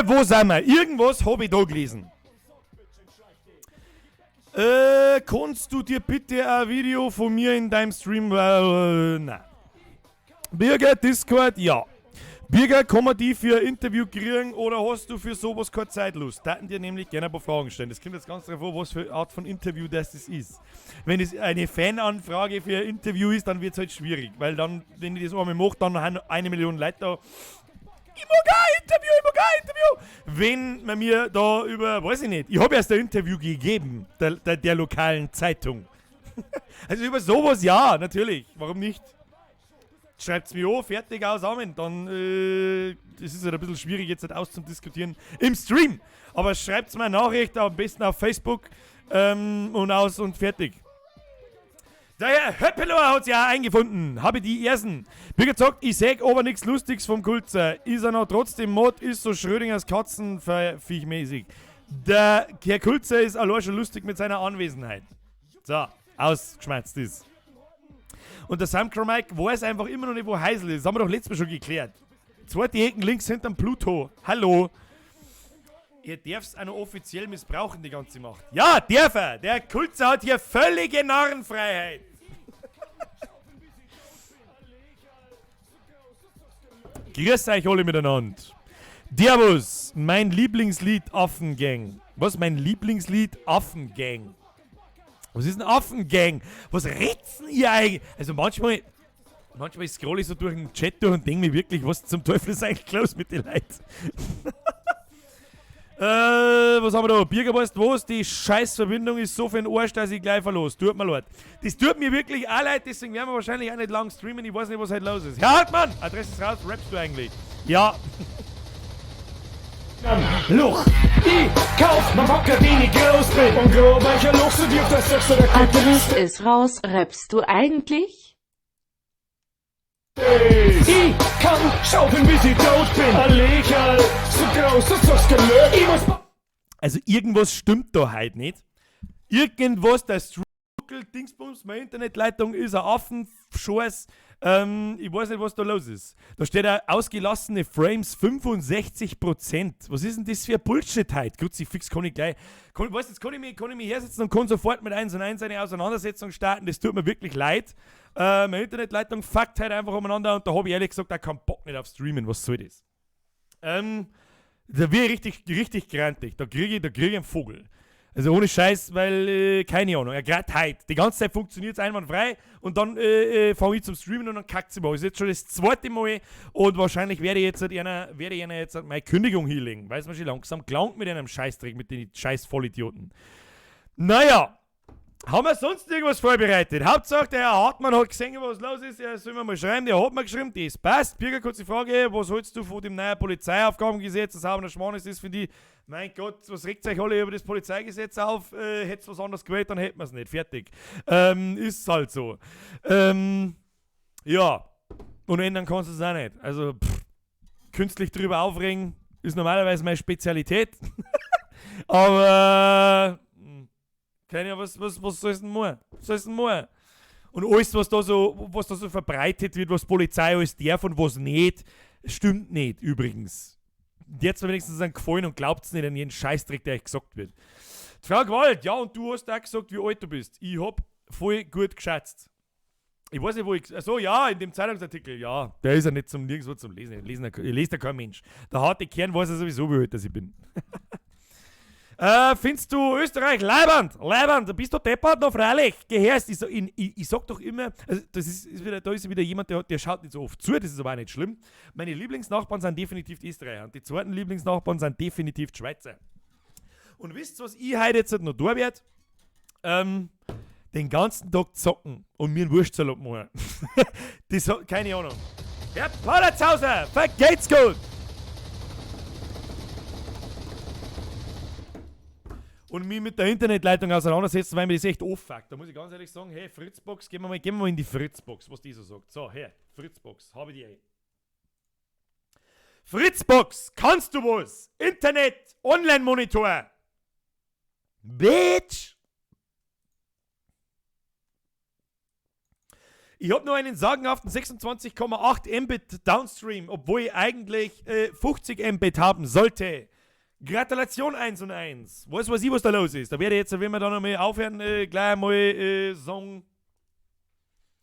wo sind wir? Irgendwas hab ich da gelesen. Kannst du dir bitte ein Video von mir in deinem Stream... nein. Birger, Discord, ja. Birger, kann man die für ein Interview kriegen oder hast du für sowas keine Zeitlust? Daten dir nämlich gerne ein paar Fragen stellen. Das kommt jetzt ganz drauf an, was für eine Art von Interview das ist. Wenn es eine Fananfrage für ein Interview ist, dann wird es halt schwierig. Weil dann, wenn ich das einmal mache, dann haben 1 Million Leute da... Ich mag ein Interview! Wenn man mir da weiß ich nicht, ich habe erst ein Interview gegeben, der lokalen Zeitung. Also über sowas ja, natürlich, warum nicht? Schreibt's mir an, fertig aus, Amen. Dann, das ist halt ein bisschen schwierig jetzt nicht auszudiskutieren im Stream. Aber schreibt's mir eine Nachricht, am besten auf Facebook und fertig. Der Herr Höppeler hat sich auch eingefunden. Habe die ersten. Wie gesagt, ich sag aber nichts Lustiges vom Kulzer. Ist er noch trotzdem Mod, ist so Schrödingers Katzenviech-mäßig. Der Herr Kulzer ist allein schon lustig mit seiner Anwesenheit. So, ausgeschmerzt ist. Und der Sam Carmike weiß einfach immer noch nicht, wo Heisel ist. Das haben wir doch letztes Mal schon geklärt. Zweite Ecken links hinterm Pluto. Hallo. Ihr dürft auch noch offiziell missbrauchen, die ganze Macht. Ja, darf er. Der Kulzer hat hier völlige Narrenfreiheit. Grüß euch alle miteinander. Servus, mein Lieblingslied Affengang. Was, mein Lieblingslied Affengang? Was ist ein Affengang? Was ritzen ihr eigentlich? Also manchmal scroll ich so durch den Chat durch und denke mir wirklich, was zum Teufel ist eigentlich los mit den Leuten? Was haben wir da? Birger, weißt du was? Die Scheißverbindung ist so für den Arsch, dass ich gleich verlos. Tut mir leid. Das tut mir wirklich auch leid, deswegen werden wir wahrscheinlich auch nicht lang streamen. Ich weiß nicht, was heute los ist. Herr Hartmann! Adresse ist raus, rappst du eigentlich? Ja. Luch, ich kauf mein Bocker, den ich groß bin. Und grob, welcher Luch so dir auf das Sex oder Adresse ist raus, rappst du eigentlich? Ich kann schauen, wie sie tot bin. Ein Lächerl, so groß, das hast du gelöst. Ich muss... Also irgendwas stimmt da halt nicht. Irgendwas, der Struggle-Dingsbums, meine Internetleitung ist ein Affenscheiß. Ich weiß nicht, was da los ist. Da steht ja ausgelassene Frames 65%. Was ist denn das für ein Bullshit heute? Kruzifix kann ich gleich... Weißt du, jetzt kann ich mich hersetzen und kann sofort mit 1 und 1 eine Auseinandersetzung starten. Das tut mir wirklich leid. Meine Internetleitung fuckt halt einfach umeinander und da habe ich ehrlich gesagt auch keinen Bock nicht auf Streamen. Was soll das? Da wäre richtig grantig. Da kriege ich einen Vogel. Also ohne Scheiß, weil, keine Ahnung, gerade heute. Die ganze Zeit funktioniert es einwandfrei und dann fange ich zum Streamen und dann kackt es immer. Das ist jetzt schon das zweite Mal und wahrscheinlich werde ich jetzt meine Kündigung hinlegen, weil es mir schon langsam gelangt mit einem Scheißdreck, mit den scheiß Vollidioten. Naja, haben wir sonst irgendwas vorbereitet? Hauptsache, der Herr Hartmann hat gesehen, was los ist. Er soll mir mal schreiben, der hat mir geschrieben, das passt. Birger, kurze Frage, was hältst du von dem neuen Polizeiaufgabengesetz? Das haben Schmarrn ist das für die. Mein Gott, was regt euch alle über das Polizeigesetz auf? Hätt's was anderes gewählt, dann hätten wir es nicht. Fertig. Ist halt so. Ja. Und ändern kannst du es auch nicht. Also, künstlich drüber aufregen ist normalerweise meine Spezialität. Aber, keine Ahnung, was soll es denn machen? Was soll es denn machen? Und alles, was da so verbreitet wird, was Polizei alles darf und was nicht, stimmt nicht übrigens. Jetzt wenigstens einen Gefallen und glaubt es nicht an jeden Scheißdreck, der euch gesagt wird. Die Frau Gewalt, ja, und du hast auch gesagt, wie alt du bist. Ich hab voll gut geschätzt. Ich weiß nicht, wo ich... Achso, ja, in dem Zeitungsartikel, ja. Der ist ja nicht nirgendwo zum Lesen. Lest ja kein Mensch. Der harte Kern weiß ja sowieso, wie alt ich bin. Findest du Österreich leibend? Leibend, bist du deppert noch freilich? Gehörst, ich sag doch immer, also da ist wieder jemand, der schaut nicht so oft zu, das ist aber auch nicht schlimm. Meine Lieblingsnachbarn sind definitiv die Österreicher und die zweiten Lieblingsnachbarn sind definitiv die Schweizer. Und wisst ihr, was ich heute jetzt noch tun werde? Den ganzen Tag zocken und mir einen Wurstsalat machen. Das hat keine Ahnung. Herr Palatshauser, vergeht's gut! Und mich mit der Internetleitung auseinandersetzen, weil mir das echt auffuckt. Da muss ich ganz ehrlich sagen, hey, Fritzbox, gehen wir mal in die Fritzbox, was die so sagt. So, her, Fritzbox, habe ich die. Fritzbox, kannst du was? Internet, Online-Monitor. Bitch! Ich habe nur einen sagenhaften 26,8 Mbit Downstream, obwohl ich eigentlich 50 Mbit haben sollte. Gratulation 1 und 1. Weiß ich, was da los ist. Da werde ich jetzt, wenn wir da noch mal aufhören, gleich einmal sagen.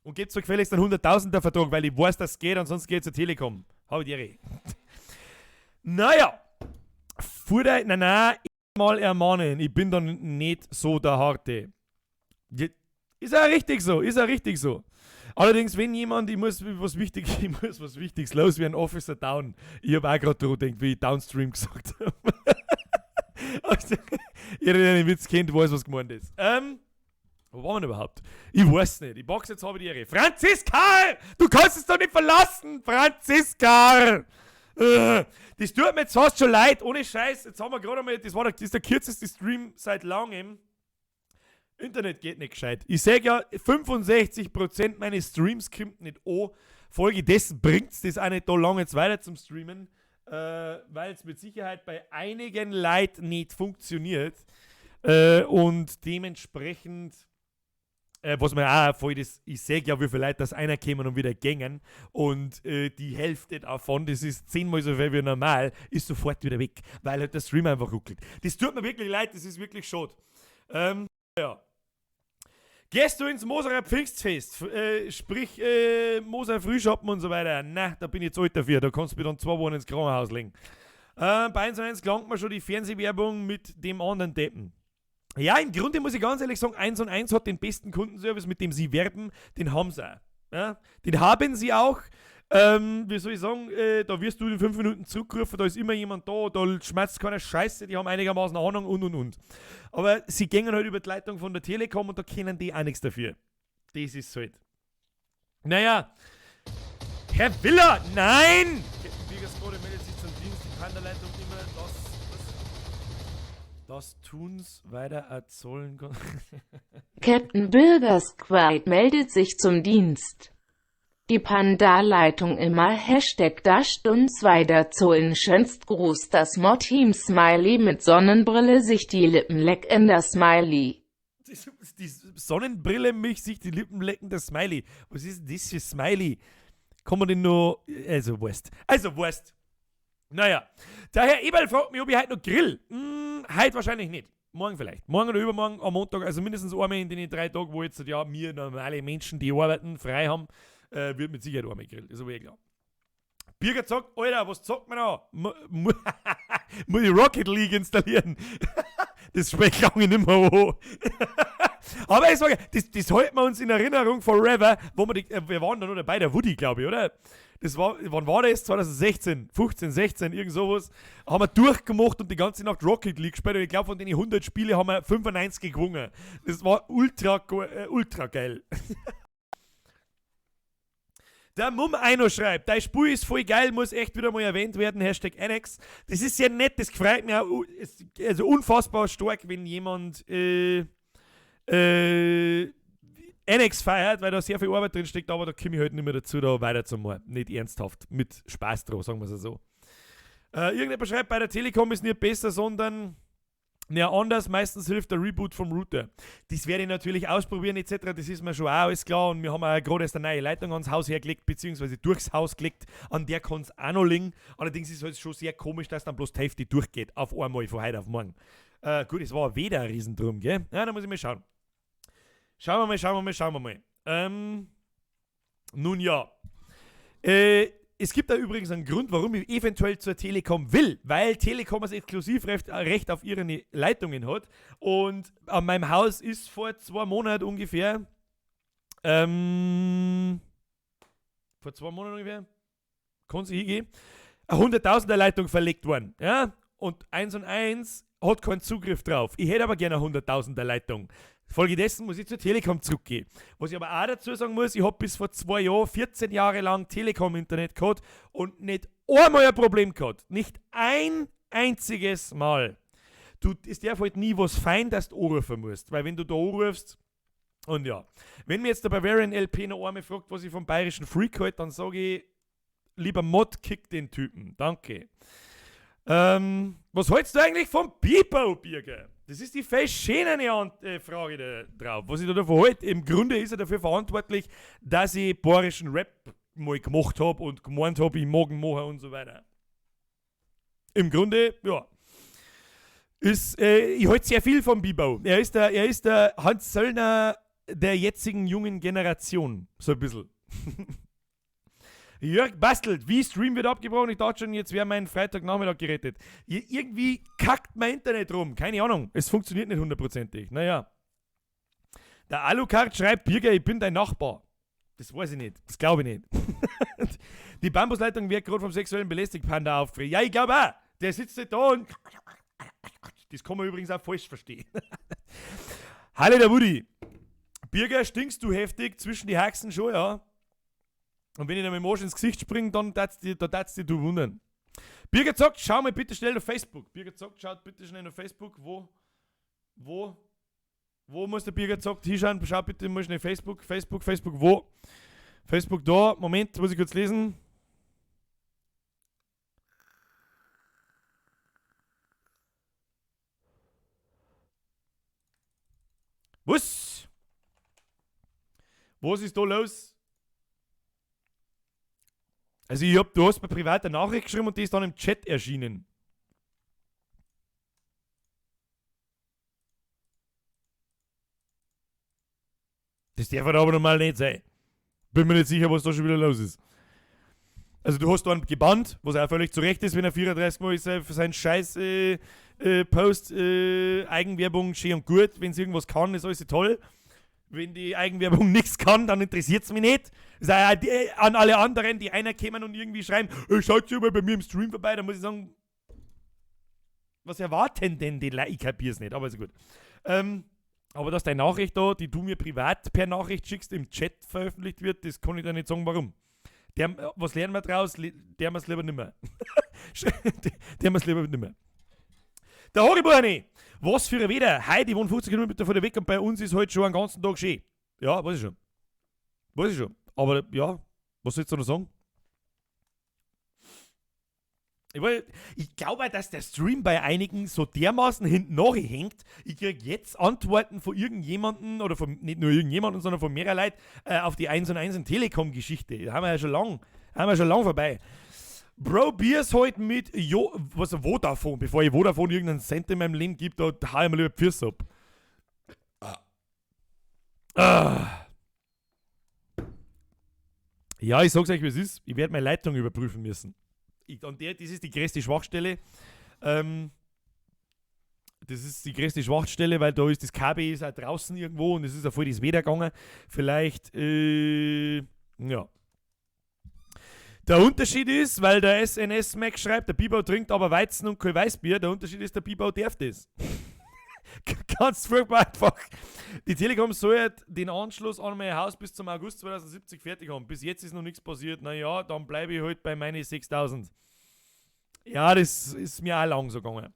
Und gebt so gefälligst einen 100.000er Vertrag, weil ich weiß, dass es geht, ansonsten geht es zur Telekom. Hau die Ehre. Naja. Nein, mal ermahnen. Ich bin dann nicht so der Harte. Ist ja richtig so. Allerdings, wenn jemand, ich muss was Wichtiges loswerden, Officer Down. Ich habe auch gerade dran gedacht, wie ich Downstream gesagt habe. Also, jeder, der den Witz kennt, weiß, was gemeint ist. Wo waren wir überhaupt? Ich weiß nicht. Ich boxe jetzt, habe ich die Ehre. Franziska! Du kannst es doch nicht verlassen! Franziska! Das tut mir jetzt fast schon leid, ohne Scheiß. Jetzt haben wir gerade einmal, das ist der kürzeste Stream seit langem. Internet geht nicht gescheit. Ich sage ja, 65% meines Streams kommt nicht an. Folgedessen bringt es das auch nicht da lange jetzt weiter zum Streamen, weil es mit Sicherheit bei einigen Leuten nicht funktioniert. Und dementsprechend Was mir auch auffällt, ist, ich sehe ja, wie viele Leute das einer kommen und wieder gängen. Und die Hälfte davon, das ist 10-mal so viel wie normal, ist sofort wieder weg, weil halt der Stream einfach ruckelt. Das tut mir wirklich leid, das ist wirklich schade. Ja. Gehst du ins Moserer Pfingstfest, sprich Moser Frühschoppen und so weiter? Na, da bin ich zu alt dafür, da kannst du mir dann 2 Wochen ins Krankenhaus legen. Bei 1&1 gelangt mir schon die Fernsehwerbung mit dem anderen Deppen. Ja, im Grunde muss ich ganz ehrlich sagen, 1&1 hat den besten Kundenservice, mit dem sie werben, den haben sie auch. Ja? Den haben sie auch. Wie soll ich sagen, da wirst du in 5 Minuten zurückgerufen, da ist immer jemand da schmeißt keiner Scheiße, die haben einigermaßen Ahnung und. Aber sie gehen halt über die Leitung von der Telekom und da kennen die auch nichts dafür. Das ist halt. Naja. Herr Willer, nein! Bürgerskode meldet sich zum Dienst, die Kanderleitung immer das tun's weiter erzollen. Captain Bürger Squad meldet sich zum Dienst. Die Panda-Leitung immer #dasht uns weiter zollen. Schönst Gruß das Mod-Team Smiley mit Sonnenbrille sich die Lippen lecken das Smiley. Die Sonnenbrille mich sich die Lippen lecken das Smiley. Was ist denn das für Smiley? Kann man den nur... Also Wurst. Naja, der Herr Eberl fragt mich, ob ich heute noch grill. Heute wahrscheinlich nicht. Morgen vielleicht. Morgen oder übermorgen am Montag, also mindestens einmal in den 3 Tagen, wo jetzt ja wir normale Menschen, die arbeiten, frei haben, wird mit Sicherheit einmal gegrillt. Ist aber klar. Birger sagt, Alter, was zockt man da? Muss ich Rocket League installieren? Das spricht lange nicht mehr an. Aber ich sage, das halten wir uns in Erinnerung forever, wo wir waren da noch bei der Woody, glaube ich, oder? Das war, wann war das? 2016, 15, 16, irgend sowas. Haben wir durchgemacht und die ganze Nacht Rocket League gespielt. Und ich glaube, von den 100 Spielen haben wir 95 gewonnen. Das war ultra geil. Der Mumm-Eino schreibt, dein Spiel ist voll geil, muss echt wieder mal erwähnt werden, #Annex. Das ist sehr nett, das gefreut mich auch. Also unfassbar stark, wenn jemand Annex feiert, weil da sehr viel Arbeit drin steckt, aber da komme ich halt nicht mehr dazu, da weiterzumachen. Nicht ernsthaft, mit Spaß drauf, sagen wir es so. Irgendjemand schreibt, bei der Telekom ist nicht besser, sondern anders, meistens hilft der Reboot vom Router. Das werde ich natürlich ausprobieren etc., das ist mir schon auch alles klar und wir haben auch gerade erst eine neue Leitung ans Haus hergelegt, beziehungsweise durchs Haus gelegt, an der kann es auch noch liegen. Allerdings ist es halt schon sehr komisch, dass dann bloß die Hälfte durchgeht, auf einmal von heute auf morgen. Gut, es war wieder ein Riesendrum, gell? Ja, da muss ich mal schauen. Schauen wir mal. Nun ja. Es gibt da übrigens einen Grund, warum ich eventuell zur Telekom will, weil Telekom das Exklusivrecht auf ihre Leitungen hat und an meinem Haus ist vor 2 Monaten ungefähr kann sie hingehen, eine 100.000er Leitung verlegt worden, ja, und 1&1 hat keinen Zugriff drauf. Ich hätte aber gerne eine 100.000er Leitung. Folgedessen muss ich zur Telekom zurückgehen. Was ich aber auch dazu sagen muss, ich habe bis vor 2 Jahren, 14 Jahre lang Telekom-Internet gehabt und nicht einmal ein Problem gehabt. Nicht ein einziges Mal. Es darf halt nie was fein, dass du anrufen musst. Weil wenn du da anrufst, und ja. Wenn mir jetzt der Bavarian LP noch einmal fragt, was ich vom bayerischen Freak halt, dann sage ich, lieber Mod, kick den Typen. Danke. Was hältst du eigentlich vom Pipo, Birger? Das ist die schöne Frage da drauf. Was ich da davon halte, im Grunde ist er dafür verantwortlich, dass ich bayerischen Rap mal gemacht habe und gemeint habe, ich mag ihn machen und so weiter. Im Grunde, ja. Ich halte sehr viel vom Bibo. Er ist der Hans Söllner der jetzigen jungen Generation. So ein bisschen. Jörg bastelt, wie Stream wird abgebrochen? Ich dachte schon, jetzt wäre mein Freitagnachmittag gerettet. Irgendwie kackt mein Internet rum. Keine Ahnung. Es funktioniert nicht 100%. Naja. Der Alucard schreibt, Birger, ich bin dein Nachbar. Das weiß ich nicht. Das glaube ich nicht. Die Bambusleitung wird gerade vom sexuellen Belästigpanda aufgefressen. Ja, ich glaube auch. Der sitzt nicht da und... Das kann man übrigens auch falsch verstehen. Hallo, der Woody. Birger, stinkst du heftig zwischen die Haxen schon, ja? Und wenn ich dann mit dem Arsch ins Gesicht springe, dann darfst du dich wundern. Birger sagt, schau mal bitte schnell auf Facebook. Birger sagt, schaut bitte schnell auf Facebook. Wo muss der Birger sagt hinschauen? Schau bitte mal schnell Facebook, wo? Facebook da. Moment, muss ich kurz lesen. Was? Was ist da los? Also du hast mir privat eine Nachricht geschrieben und die ist dann im Chat erschienen. Das darf aber normal nicht sein. Bin mir nicht sicher, was da schon wieder los ist. Also du hast da einen gebannt, was auch völlig zu Recht ist, wenn er 34 Mal ist, für seinen scheiß Post, Eigenwerbung, schön und gut. Wenn sie irgendwas kann, ist alles toll. Wenn die Eigenwerbung nichts kann, dann interessiert es mich nicht. Das ist an alle anderen, die einer kommen und irgendwie schreiben, schaut schon mal bei mir im Stream vorbei, dann muss ich sagen, was erwarten denn die Leute? Ich kapier's nicht, aber ist gut. Aber dass deine Nachricht da, die du mir privat per Nachricht schickst, im Chat veröffentlicht wird, das kann ich dir nicht sagen, warum. Was lernen wir draus? Der wir es lieber nicht mehr. Der wir es lieber nicht mehr. Der Horiburni, was für ein Wetter. Heute, ich wohne 50 Kilometer von der weg und bei uns ist heute schon einen ganzen Tag schön. Ja, weiß ich schon. Weiß ich schon. Aber ja, was sollst du noch sagen? Ich glaube, dass der Stream bei einigen so dermaßen hinten nachhängt. Ich kriege jetzt Antworten von irgendjemandem, oder von nicht nur irgendjemandem, sondern von mehreren Leuten auf die 1&1 in Telekom-Geschichte. Da haben wir ja schon lang vorbei. Bro, Biers heute mit Vodafone. Bevor ich Vodafone irgendeinen Cent in meinem Leben gibt, da hau ich mir lieber die Füße ab. Ja, ich sag's euch, wie es ist. Ich werde meine Leitung überprüfen müssen. Das ist die größte Schwachstelle. Das ist die größte Schwachstelle, weil da ist das KB ist auch draußen irgendwo und es ist auch voll das Wetter gegangen. Vielleicht, ja. Der Unterschied ist, weil der SNS Mac schreibt, der Bibau trinkt aber Weizen und kein Weißbier. Der Unterschied ist, der Bibau darf das. Ganz furchtbar einfach. Die Telekom soll den Anschluss an mein Haus bis zum August 2070 fertig haben. Bis jetzt ist noch nichts passiert. Naja, dann bleibe ich halt bei meinen 6000. Ja, das ist mir auch lang so gegangen.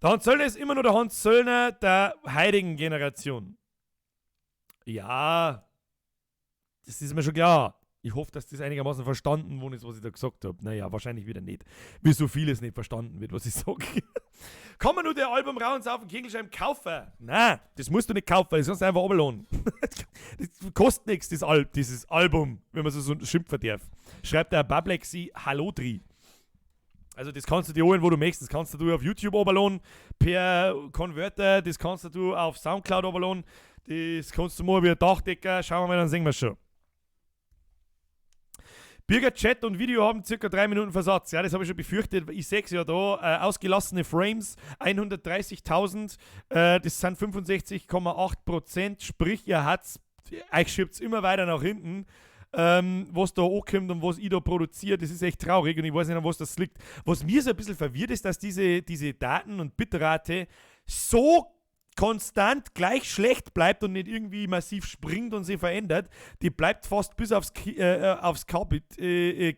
Der Hans Söllner ist immer noch der Hans Söllner der heutigen Generation. Ja, das ist mir schon klar. Ich hoffe, dass das einigermaßen verstanden worden ist, was ich da gesagt habe. Naja, wahrscheinlich wieder nicht. Wie so vieles nicht verstanden wird, was ich sage. Kann man nur der Album Raus auf den Kegelscheiben kaufen? Nein, das musst du nicht kaufen, das kannst du einfach runterladen. Das kostet nichts, dieses Album, wenn man so schimpfen darf. Schreibt der Bablexi Hallo dri. Also das kannst du dir holen, wo du möchtest. Das kannst du auf YouTube runterladen, per Converter, das kannst du auf Soundcloud runterladen, das kannst du mal wie ein Dachdecker, schauen wir mal, dann singen wir schon. Bürger, Chat und Video haben ca. 3 Minuten Versatz. Ja, das habe ich schon befürchtet. Ich sehe es ja da. Ausgelassene Frames, 130.000. Das sind 65,8%. Sprich, euch schiebt es immer weiter nach hinten. Was da ankommt und was ich da produziere, das ist echt traurig und ich weiß nicht, an was das liegt. Was mir so ein bisschen verwirrt ist, dass diese Daten- und Bitrate so konstant gleich schlecht bleibt und nicht irgendwie massiv springt und sich verändert, die bleibt fast bis aufs Kbit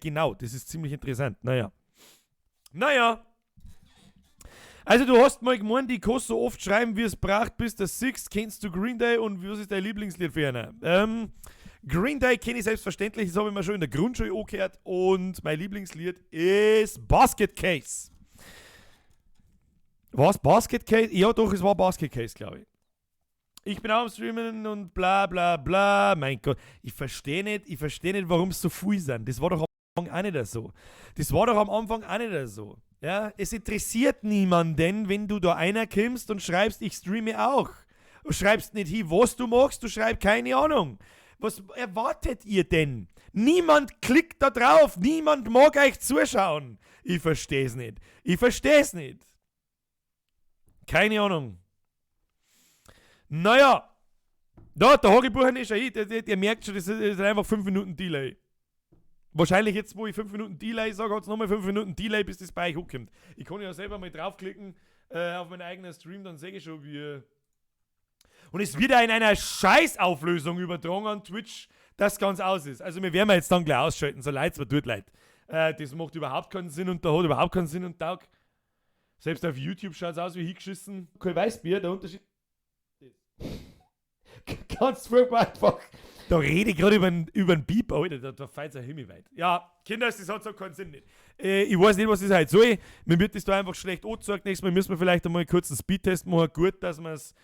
genau. Das ist ziemlich interessant. Naja. Also du hast mal gemeint, ich kann so oft schreiben, wie es braucht, bis der Sixth. Kennst du Green Day und was ist dein Lieblingslied für einen? Green Day kenne ich selbstverständlich, das habe ich mir schon in der Grundschule angehört und mein Lieblingslied ist Basket Case. Was? Basket Case? Ja, doch, es war Basket Case, glaube ich. Ich bin auch am Streamen und bla bla bla. Mein Gott, ich verstehe nicht, warum es so viel sind. Das war doch am Anfang auch nicht so. Ja, es interessiert niemanden, wenn du da einer kommst und schreibst, ich streame auch. Du schreibst nicht hin, was du machst, du schreibst keine Ahnung. Was erwartet ihr denn? Niemand klickt da drauf, niemand mag euch zuschauen. Ich verstehe es nicht. Keine Ahnung. Naja. Da, der Horibuchen ist ja der merkt schon, das ist einfach 5 Minuten Delay. Wahrscheinlich jetzt, wo ich 5 Minuten Delay sage, hat es nochmal 5 Minuten Delay, bis das bei euch hochkommt. Ich kann ja selber mal draufklicken auf meinen eigenen Stream, dann sehe ich schon, wie... Und es wird ja in einer Scheißauflösung übertragen an Twitch, das ganz aus ist. Also wir werden jetzt dann gleich ausschalten, so leid es mir tut leid. Das macht überhaupt keinen Sinn und da hat überhaupt keinen Sinn und Tag. Selbst auf YouTube schaut es aus wie hingeschissen. Kein Weißbier, der Unterschied... Ganz furchtbar einfach. Da rede ich gerade über einen Beep, Alter, da fällt es ein himmelweit. Ja, Kinder, das hat so keinen Sinn nicht. Ich weiß nicht, was das heute soll. Mir wird das da einfach schlecht angezeigt. Nächstes Mal müssen wir vielleicht einmal kurz einen Speedtest machen. Gut, dass wir es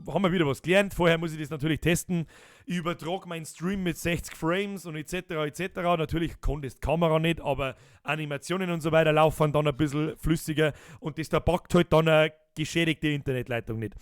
haben wir wieder was gelernt. Vorher muss ich das natürlich testen. Ich übertrage meinen Stream mit 60 Frames und etc. etc. Natürlich kann das die Kamera nicht, aber Animationen und so weiter laufen dann ein bisschen flüssiger und das da packt halt dann eine geschädigte Internetleitung nicht.